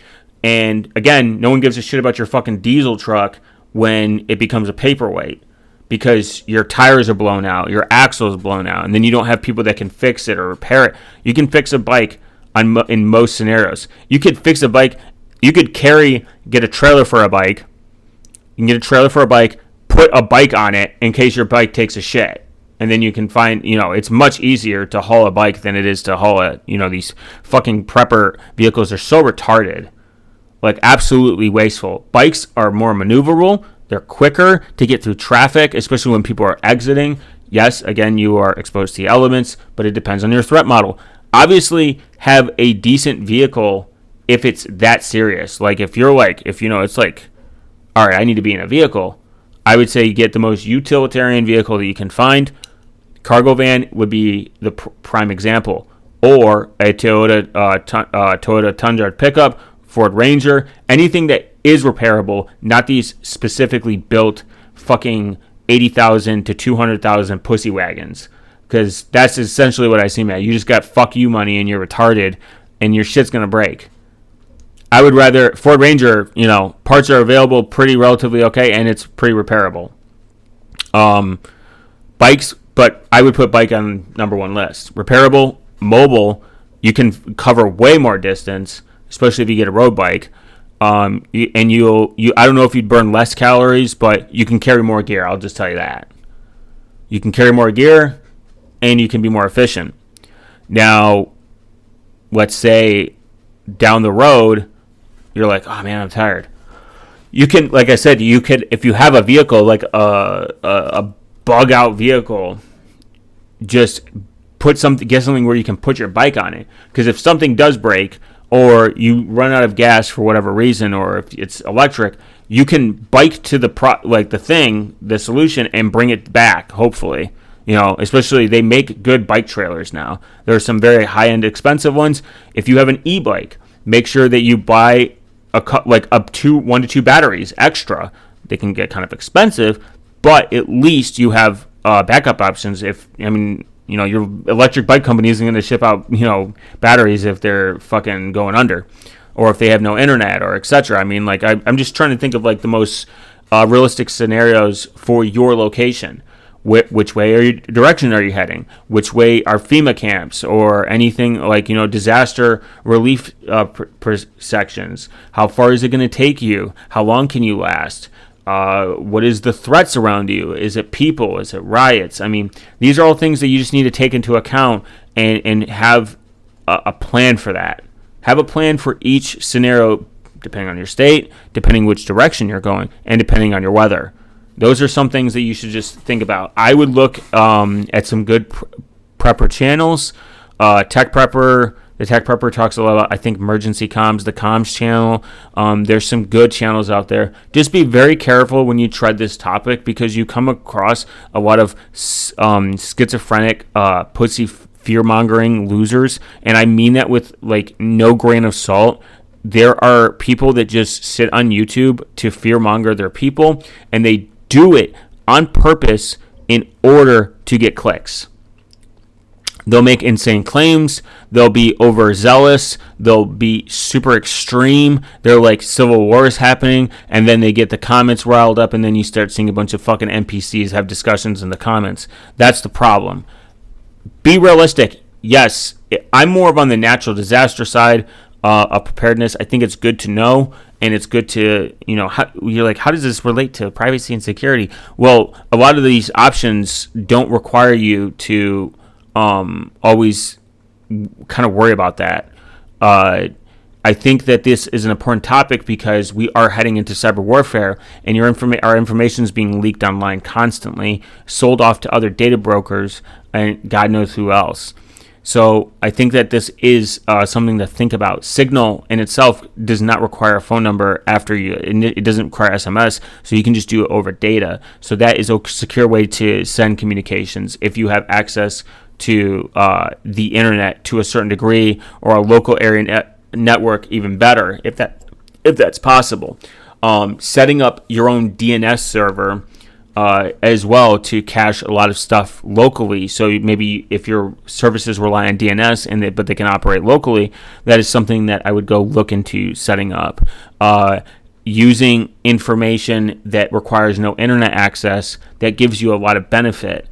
Speaker 1: And again, no one gives a shit about your fucking diesel truck when it becomes a paperweight because your tires are blown out, your axle is blown out, and then you don't have people that can fix it or repair it. You can fix a bike in most scenarios. You could fix a bike. You could get a trailer for a bike. You can get a trailer for a bike, put a bike on it in case your bike takes a shit. And then you can find, it's much easier to haul a bike than it is to haul these fucking prepper vehicles are so retarded. Like, absolutely wasteful. Bikes are more maneuverable. They're quicker to get through traffic, especially when people are exiting. Yes, again, you are exposed to the elements, but it depends on your threat model. Obviously, have a decent vehicle if it's that serious. Like, if it's like, all right, I need to be in a vehicle, I would say you get the most utilitarian vehicle that you can find. Cargo van would be the prime example. Or a Toyota Tundra pickup, Ford Ranger, anything that is repairable, not these specifically built fucking 80,000 to 200,000 pussy wagons. Because that's essentially what I see, man. You just got fuck you money and you're retarded and your shit's going to break. I would rather, Ford Ranger, parts are available pretty relatively okay and it's pretty repairable. Bikes, but I would put bike on number one list. Repairable, mobile, you can cover way more distance, especially if you get a road bike. I don't know if you'd burn less calories, but you can carry more gear. I'll just tell you that. You can carry more gear and you can be more efficient. Now, let's say down the road, you're like, oh man, I'm tired. You can, like I said, if you have a vehicle, like a bug out vehicle, just get something where you can put your bike on it. Because if something does break, or you run out of gas for whatever reason, or if it's electric, you can bike to the solution and bring it back, hopefully. Especially they make good bike trailers now. There are some very high-end expensive ones. If you have an e-bike, make sure that you buy up to 1 to 2 batteries extra. They can get kind of expensive, but at least you have backup options. Your electric bike company isn't going to ship out, batteries if they're fucking going under, or if they have no internet, or etc. I'm just trying to think of like the most realistic scenarios for your location. Which direction are you heading? Which way are FEMA camps or anything like, disaster relief sections? How far is it going to take you? How long can you last? What is the threats around you? Is it people? Is it riots? These are all things that you just need to take into account and have a plan for that. Have a plan for each scenario, depending on your state, depending which direction you're going, and depending on your weather. Those are some things that you should just think about. I would look at some good prepper channels. Tech Prepper The Tech Prepper talks a lot about, I think, emergency comms, the comms channel. There's some good channels out there. Just be very careful when you tread this topic, because you come across a lot of schizophrenic, pussy fear-mongering losers. And I mean that with like no grain of salt. There are people that just sit on YouTube to fear-monger their people, and they do it on purpose in order to get clicks. They'll make insane claims. They'll be overzealous. They'll be super extreme. They're like civil war is happening, and then they get the comments riled up, and then you start seeing a bunch of fucking NPCs have discussions in the comments. That's the problem. Be realistic. Yes, I'm more of on the natural disaster side of preparedness. I think it's good to know, and it's good to, you're like, how does this relate to privacy and security? Well, a lot of these options don't require you to always kind of worry about that. I think that this is an important topic because we are heading into cyber warfare, and our information is being leaked online constantly, sold off to other data brokers, and God knows who else. So I think that this is something to think about. Signal in itself does not require a phone number it doesn't require SMS, so you can just do it over data. So that is a secure way to send communications if you have access to the internet to a certain degree, or a local area network, even better if that's possible. Setting up your own DNS server as well to cache a lot of stuff locally. So maybe if your services rely on DNS but they can operate locally, that is something that I would go look into setting up. Using information that requires no internet access, that gives you a lot of benefit.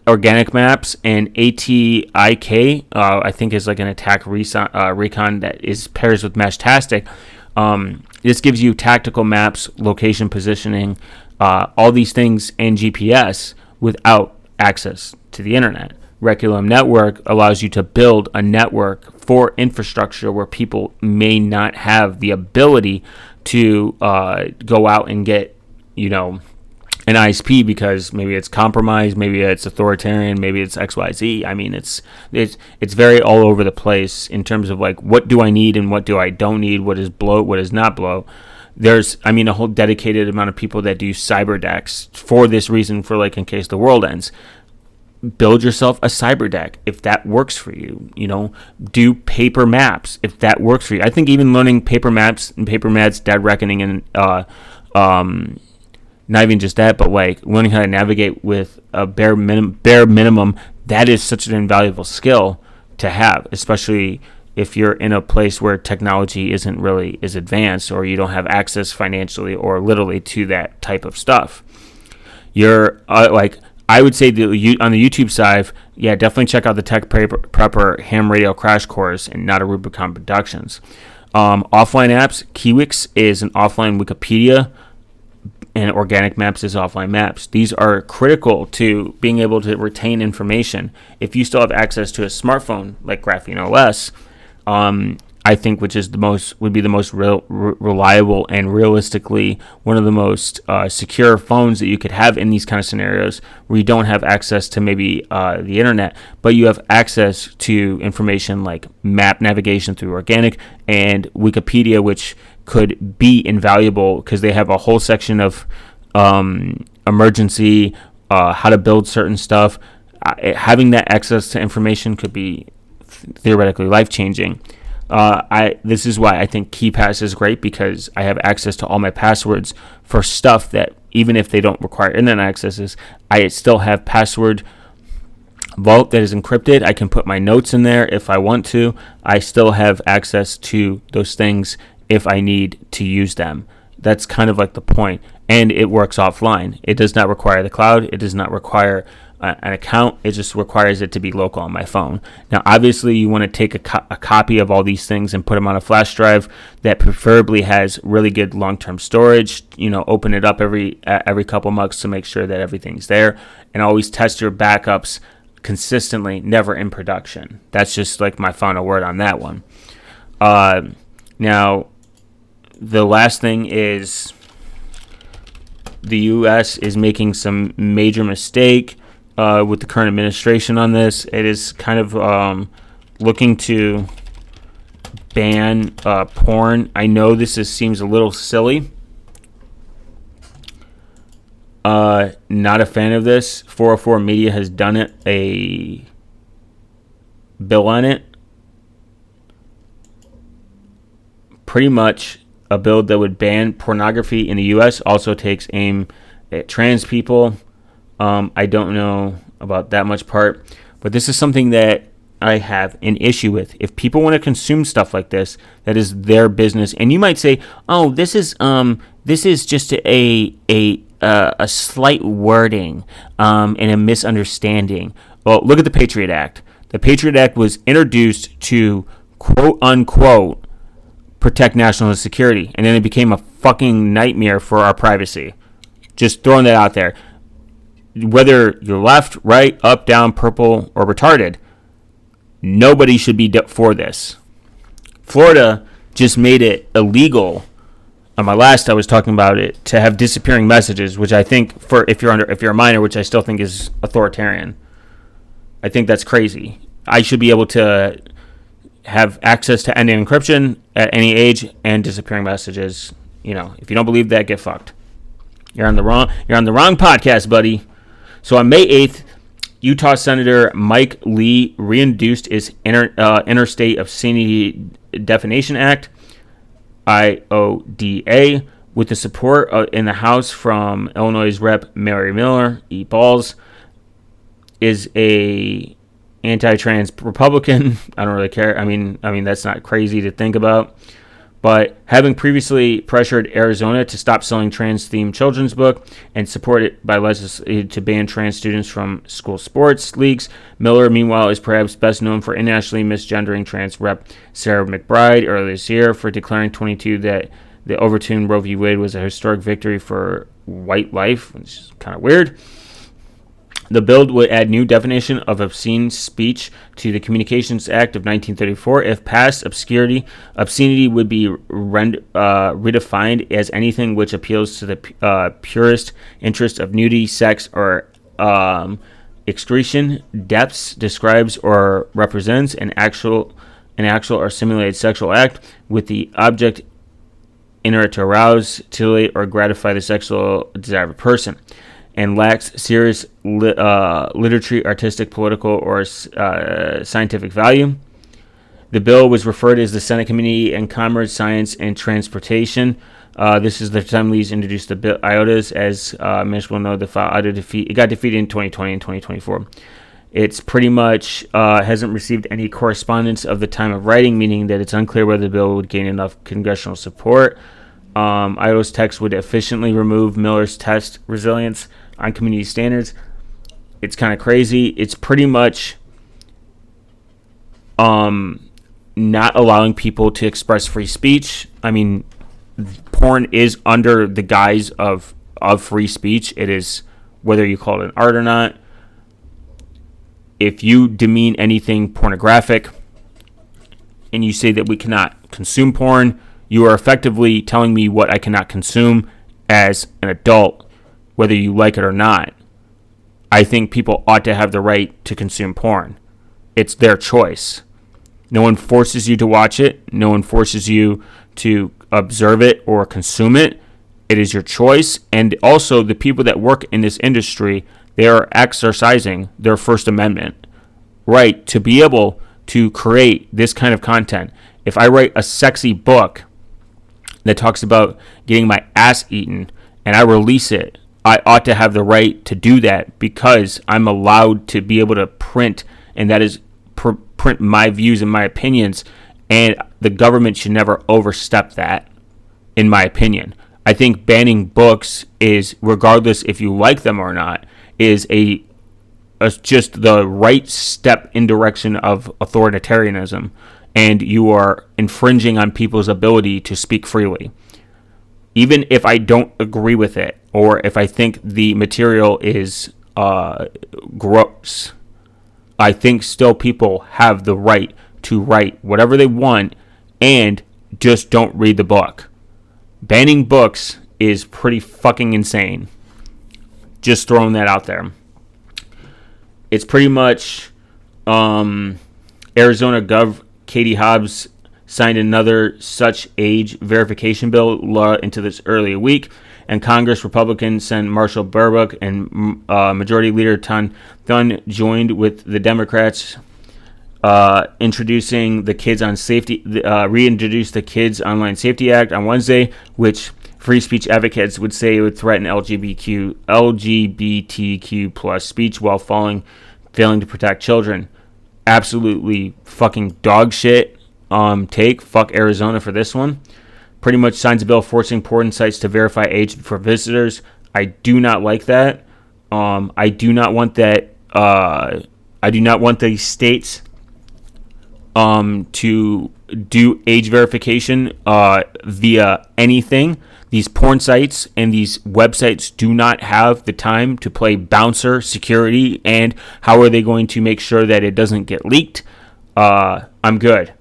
Speaker 1: Organic maps and ATIK, I think is like an attack recon that is pairs with Meshtastic. This gives you tactical maps, location positioning, all these things, and GPS without access to the internet. Reculum Network allows you to build a network for infrastructure where people may not have the ability to go out and get, an ISP because maybe it's compromised, maybe it's authoritarian, maybe it's XYZ. I mean, it's very all over the place in terms of like, what do I need and what do I don't need, what is blow, what is not blow. There's, a whole dedicated amount of people that do cyber decks for this reason, for like in case the world ends. Build yourself a cyber deck if that works for you. Do paper maps if that works for you. I think even learning paper maps and paper mats, Dead Reckoning, and not even just that, but like learning how to navigate with a bare minimum, that is such an invaluable skill to have, especially if you're in a place where technology isn't really as advanced, or you don't have access financially or literally to that type of stuff. You're I would say on the YouTube side, yeah, definitely check out the Tech Prepper Ham Radio Crash Course and Not a Rubicon Productions. Offline apps, Kiwix is an offline Wikipedia, and Organic Maps is offline maps. These are critical to being able to retain information. If you still have access to a smartphone like Graphene OS, I think would be the most reliable and realistically one of the most secure phones that you could have in these kind of scenarios where you don't have access to maybe the internet, but you have access to information like map navigation through Organic and Wikipedia, which could be invaluable because they have a whole section of emergency, how to build certain stuff. Having that access to information could be theoretically life-changing. This is why I think KeyPass is great, because I have access to all my passwords for stuff that even if they don't require internet accesses, I still have password vault that is encrypted. I can put my notes in there if I want to. I still have access to those things if I need to use them. That's kind of like the point. And it works offline. It does not require the cloud. It does not require an account. It just requires it to be local on my phone. Now, obviously, you want to take a copy of all these things and put them on a flash drive that preferably has really good long-term storage. Open it up every couple months to make sure that everything's there, and always test your backups consistently, never in production. That's just like my final word on that one. Now, the last thing is the U.S. is making some major mistake with the current administration on this. It is kind of looking to ban porn. I know seems a little silly. Not a fan of this. 404 Media has done it, a bill on it. Pretty much a bill that would ban pornography in the U.S. also takes aim at trans people. I don't know about that much part, but this is something that I have an issue with. If people want to consume stuff like this, that is their business. And you might say, "Oh, this is just a slight wording and a misunderstanding." Well, look at the Patriot Act. The Patriot Act was introduced to quote unquote protect national security, and then it became a fucking nightmare for our privacy. Just throwing that out there. Whether you're left, right, up, down, purple, or retarded, nobody should be for this. Florida just made it illegal. On my last, I was talking about it, to have disappearing messages, which I think, for if you're a minor, which I still think is authoritarian. I think that's crazy. I should be able to have access to end-to-end encryption at any age and disappearing messages. If you don't believe that, get fucked. You're on the wrong podcast, buddy. So on May 8th, Utah Senator Mike Lee reintroduced his Interstate Obscenity Definition Act, IODA, with the support in the House from Illinois Rep. Mary Miller. E. Balls is a anti-trans Republican. I don't really care. I mean that's not crazy to think about. But having previously pressured Arizona to stop selling trans-themed children's book and supported by legislation to ban trans students from school sports leagues, Miller, meanwhile, is perhaps best known for internationally misgendering trans Rep. Sarah McBride earlier this year for declaring 22 that the overturned Roe v. Wade was a historic victory for white life, which is kind of weird. The bill would add new definition of obscene speech to the Communications Act of 1934. If passed, obscenity would be redefined as anything which appeals to the purest interest of nudity, sex, or excretion, depths, describes or represents an actual or simulated sexual act with the object in order to arouse, titillate, or gratify the sexual desire of a person, and lacks serious literary, artistic, political, or scientific value. The bill was referred as the Senate Committee on Commerce, Science, and Transportation. This is the time Lee's introduced the bill IOTAs. As many will know, the file it got defeated in 2020 and 2024. It's pretty much hasn't received any correspondence of the time of writing, meaning that it's unclear whether the bill would gain enough congressional support. IOTA's text would efficiently remove Miller's test resilience on community standards. It's kind of crazy. It's pretty much not allowing people to express free speech. I mean, porn is under the guise of free speech. It is, whether you call it an art or not. If you demean anything pornographic and you say that we cannot consume porn, you are effectively telling me what I cannot consume as an adult, whether you like it or not. I think people ought to have the right to consume porn. It's their choice. No one forces you to watch it. No one forces you to observe it or consume it. It is your choice. And also, the people that work in this industry, they are exercising their First Amendment right to be able to create this kind of content. If I write a sexy book that talks about getting my ass eaten and I release it, I ought to have the right to do that because I'm allowed to be able to print, and that is print my views and my opinions, and the government should never overstep that, in my opinion. I think banning books is, regardless if you like them or not, is just the right step in direction of authoritarianism, and you are infringing on people's ability to speak freely. Even if I don't agree with it, or if I think the material is gross, I think still people have the right to write whatever they want and just don't read the book. Banning books is pretty fucking insane. Just throwing that out there. It's pretty much, Arizona Gov. Katie Hobbs signed another such age verification bill law into this earlier week, and Congress Republicans Sen. Marshall Burbuck and Majority Leader Ton Thun joined with the Democrats introducing the Kids on Safety, reintroduced the Kids Online Safety Act on Wednesday, which free speech advocates would say it would threaten LGBTQ plus speech while failing to protect children. Absolutely fucking dog shit take. Fuck Arizona for this one. Pretty much signs a bill forcing porn sites to verify age for visitors. I do not like that. I do not want that. I do not want the states to do age verification via anything. These porn sites and these websites do not have the time to play bouncer security, and how are they going to make sure that it doesn't get leaked? I'm good.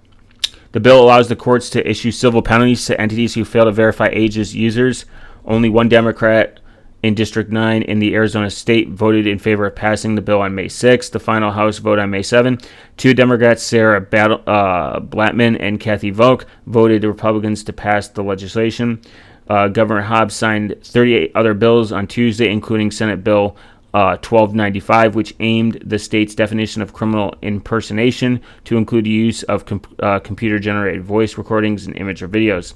Speaker 1: The bill allows the courts to issue civil penalties to entities who fail to verify ages users. Only one Democrat in District 9 in the Arizona state voted in favor of passing the bill on May 6. The final House vote on May 7. Two Democrats, Sarah Blattman and Kathy Volk, voted Republicans to pass the legislation. Governor Hobbs signed 38 other bills on Tuesday, including Senate Bill 1295, which aimed the state's definition of criminal impersonation to include use of computer-generated voice recordings and image or videos.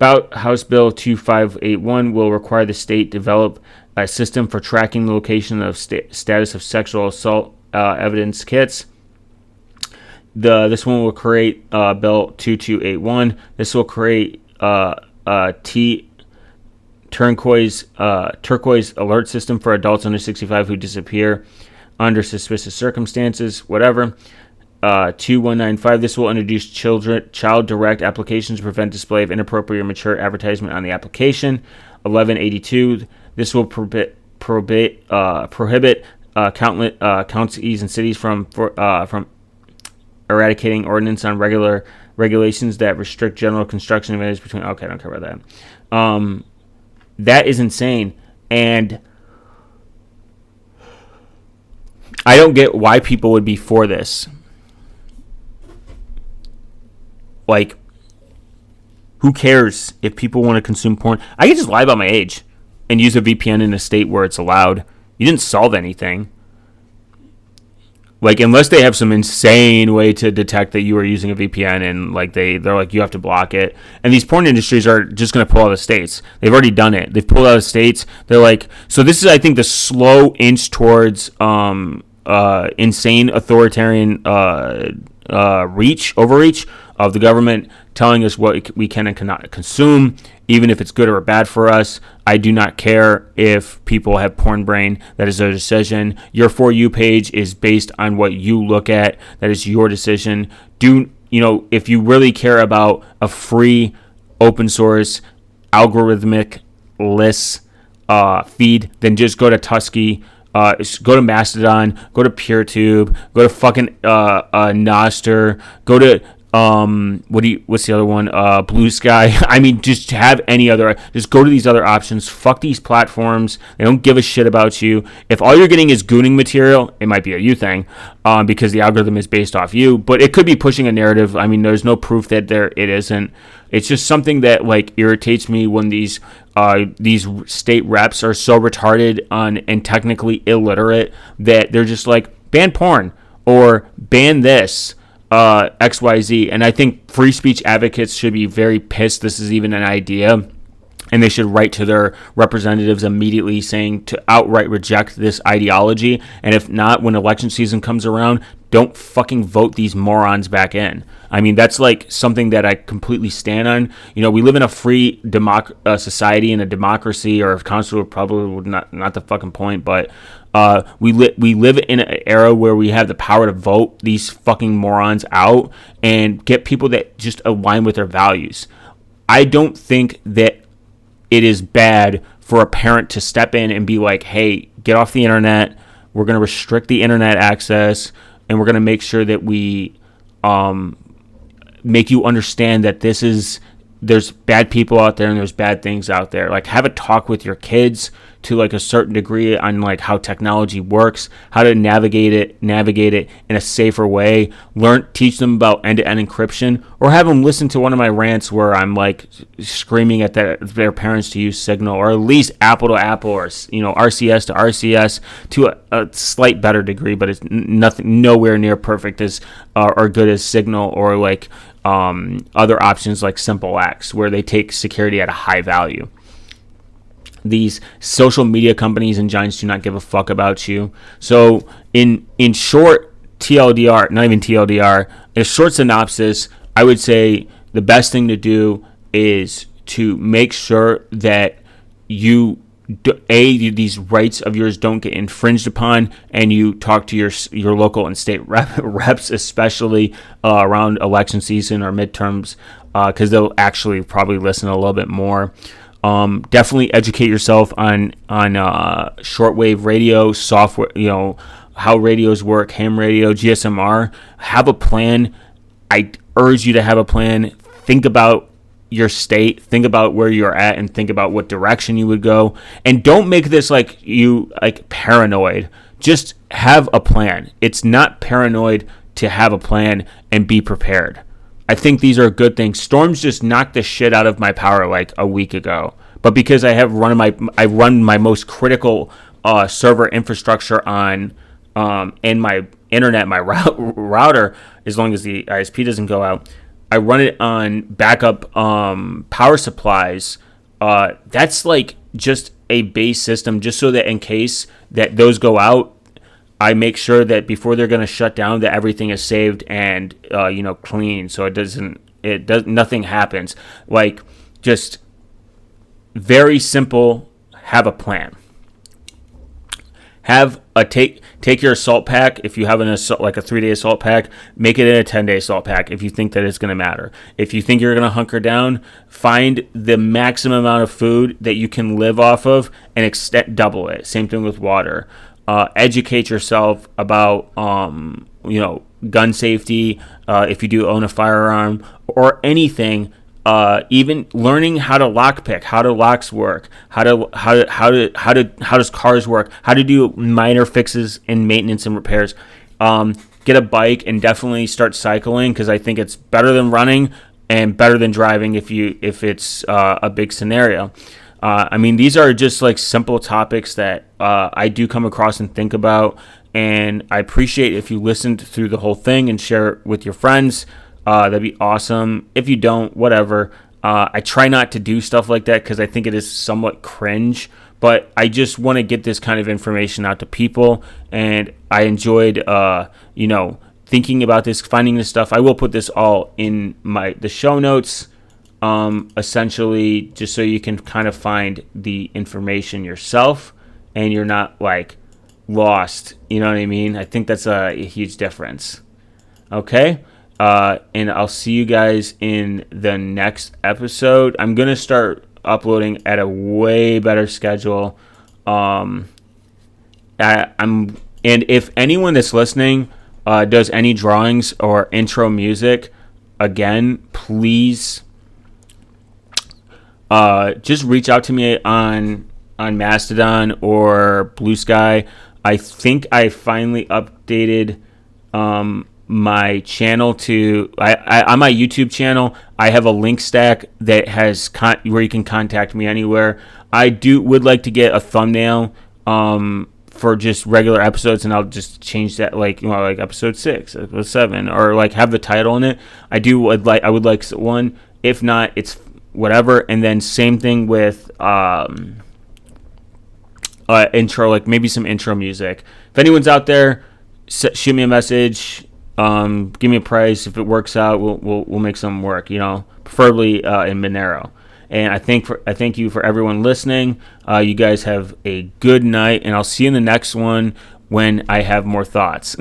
Speaker 1: House Bill 2581 will require the state develop a system for tracking the location of status of sexual assault evidence kits. This one will create Bill 2281. This will create turquoise alert system for adults under 65 who disappear under suspicious circumstances, whatever. 2195, this will introduce child direct applications to prevent display of inappropriate or mature advertisement on the application. 1182, this will prohibit counties and cities from eradicating ordinance on regulations that restrict general construction of areas between. Okay, I don't care about that. That is insane, and I don't get why people would be for this. Like, who cares if people want to consume porn? I can just lie about my age and use a VPN in a state where it's allowed. You didn't solve anything. Like, unless they have some insane way to detect that you are using a VPN, and like they're like, you have to block it. And these porn industries are just going to pull out of states. They've already done it. They've pulled out of states. They're like, so this is, I think, the slow inch towards insane authoritarian overreach of the government telling us what we can and cannot consume, even if it's good or bad for us. I do not care if people have porn brain. That is their decision. Your For You page is based on what you look at. That is your decision. If you really care about a free, open source, algorithmic-less feed, then just go to Tusky, go to Mastodon, go to PeerTube, go to fucking Nostr, go to what's the other one? Blue Sky. I mean, just have any other. Just go to these other options. Fuck these platforms. They don't give a shit about you. If all you're getting is gooning material, it might be a you thing, because the algorithm is based off you. But it could be pushing a narrative. I mean, there's no proof that it isn't. It's just something that like irritates me when these state reps are so retarded and technically illiterate that they're just like, ban porn or ban this. XYZ, and I think free speech advocates should be very pissed this is even an idea, and they should write to their representatives immediately saying to outright reject this ideology, and if not, when election season comes around, don't fucking vote these morons back in. I mean, that's like something that I completely stand on. You know, we live in a free society and a democracy, or a constitutional republic, not the fucking point, but we live in an era where we have the power to vote these fucking morons out and get people that just align with their values. I don't think that it is bad for a parent to step in and be like, hey, get off the internet. We're going to restrict the internet access, and we're going to make sure that we make you understand that this is there's bad people out there and there's bad things out there. Like, have a talk with your kids to like a certain degree on like how technology works, how to navigate it in a safer way. Teach them about end-to-end encryption, or have them listen to one of my rants where I'm like screaming at their parents to use Signal, or at least Apple to Apple, or RCS to RCS to a slight better degree, but it's nowhere near perfect as or good as Signal, or like other options like Simple X, where they take security at a high value. These social media companies and giants do not give a fuck about you. So in short, TLDR, not even TLDR, a short synopsis, I would say the best thing to do is to make sure that these rights of yours don't get infringed upon, and you talk to your local and state reps, especially around election season or midterms, because they'll actually probably listen a little bit more. Definitely educate yourself on shortwave radio software, how radios work, ham radio, GSMR. Have a plan. I urge you to have a plan. Think about your state, think about where you're at, and think about what direction you would go. And don't make this like paranoid. Just have a plan. It's not paranoid to have a plan and be prepared. I think these are good things. Storms just knocked the shit out of my power like a week ago. But because I run my most critical server infrastructure on and my internet, my router, as long as the ISP doesn't go out, I run it on backup power supplies. That's like just a base system, just so that in case that those go out, I make sure that before they're going to shut down, that everything is saved and clean, so nothing happens. Like, just very simple. Have a plan. Have a take your assault pack. If you have a 3-day assault pack, make it in a 10-day assault pack if you think that it's going to matter. If you think you're going to hunker down, find the maximum amount of food that you can live off of and double it. Same thing with water. Educate yourself about gun safety, if you do own a firearm or anything. Even learning how to lockpick, how do locks work, how does cars work, how to do minor fixes and maintenance and repairs. Get a bike and definitely start cycling, because I think it's better than running and better than driving if it's a big scenario. These are just like simple topics that I do come across and think about, and I appreciate if you listened through the whole thing and share it with your friends. That'd be awesome. If you don't, whatever. I try not to do stuff like that because I think it is somewhat cringe, but I just want to get this kind of information out to people, and I enjoyed, thinking about this, finding this stuff. I will put this all in the show notes, essentially, just so you can kind of find the information yourself, and you're not like lost. You know what I mean? I think that's a huge difference. Okay. And I'll see you guys in the next episode. I'm going to start uploading at a way better schedule. And if anyone that's listening does any drawings or intro music, again, please just reach out to me on Mastodon or Blue Sky. I think I finally updated my channel to on my YouTube channel. I have a link stack that has where you can contact me anywhere. I would like to get a thumbnail for just regular episodes, and I'll just change that, like episode 6, episode 7, or like have the title in it. I would like one. If not, it's whatever. And then same thing with intro, like maybe some intro music. If anyone's out there, shoot me a message. Give me a price. If it works out, we'll make something work. Preferably in Monero. And I thank you for everyone listening. You guys have a good night, and I'll see you in the next one when I have more thoughts.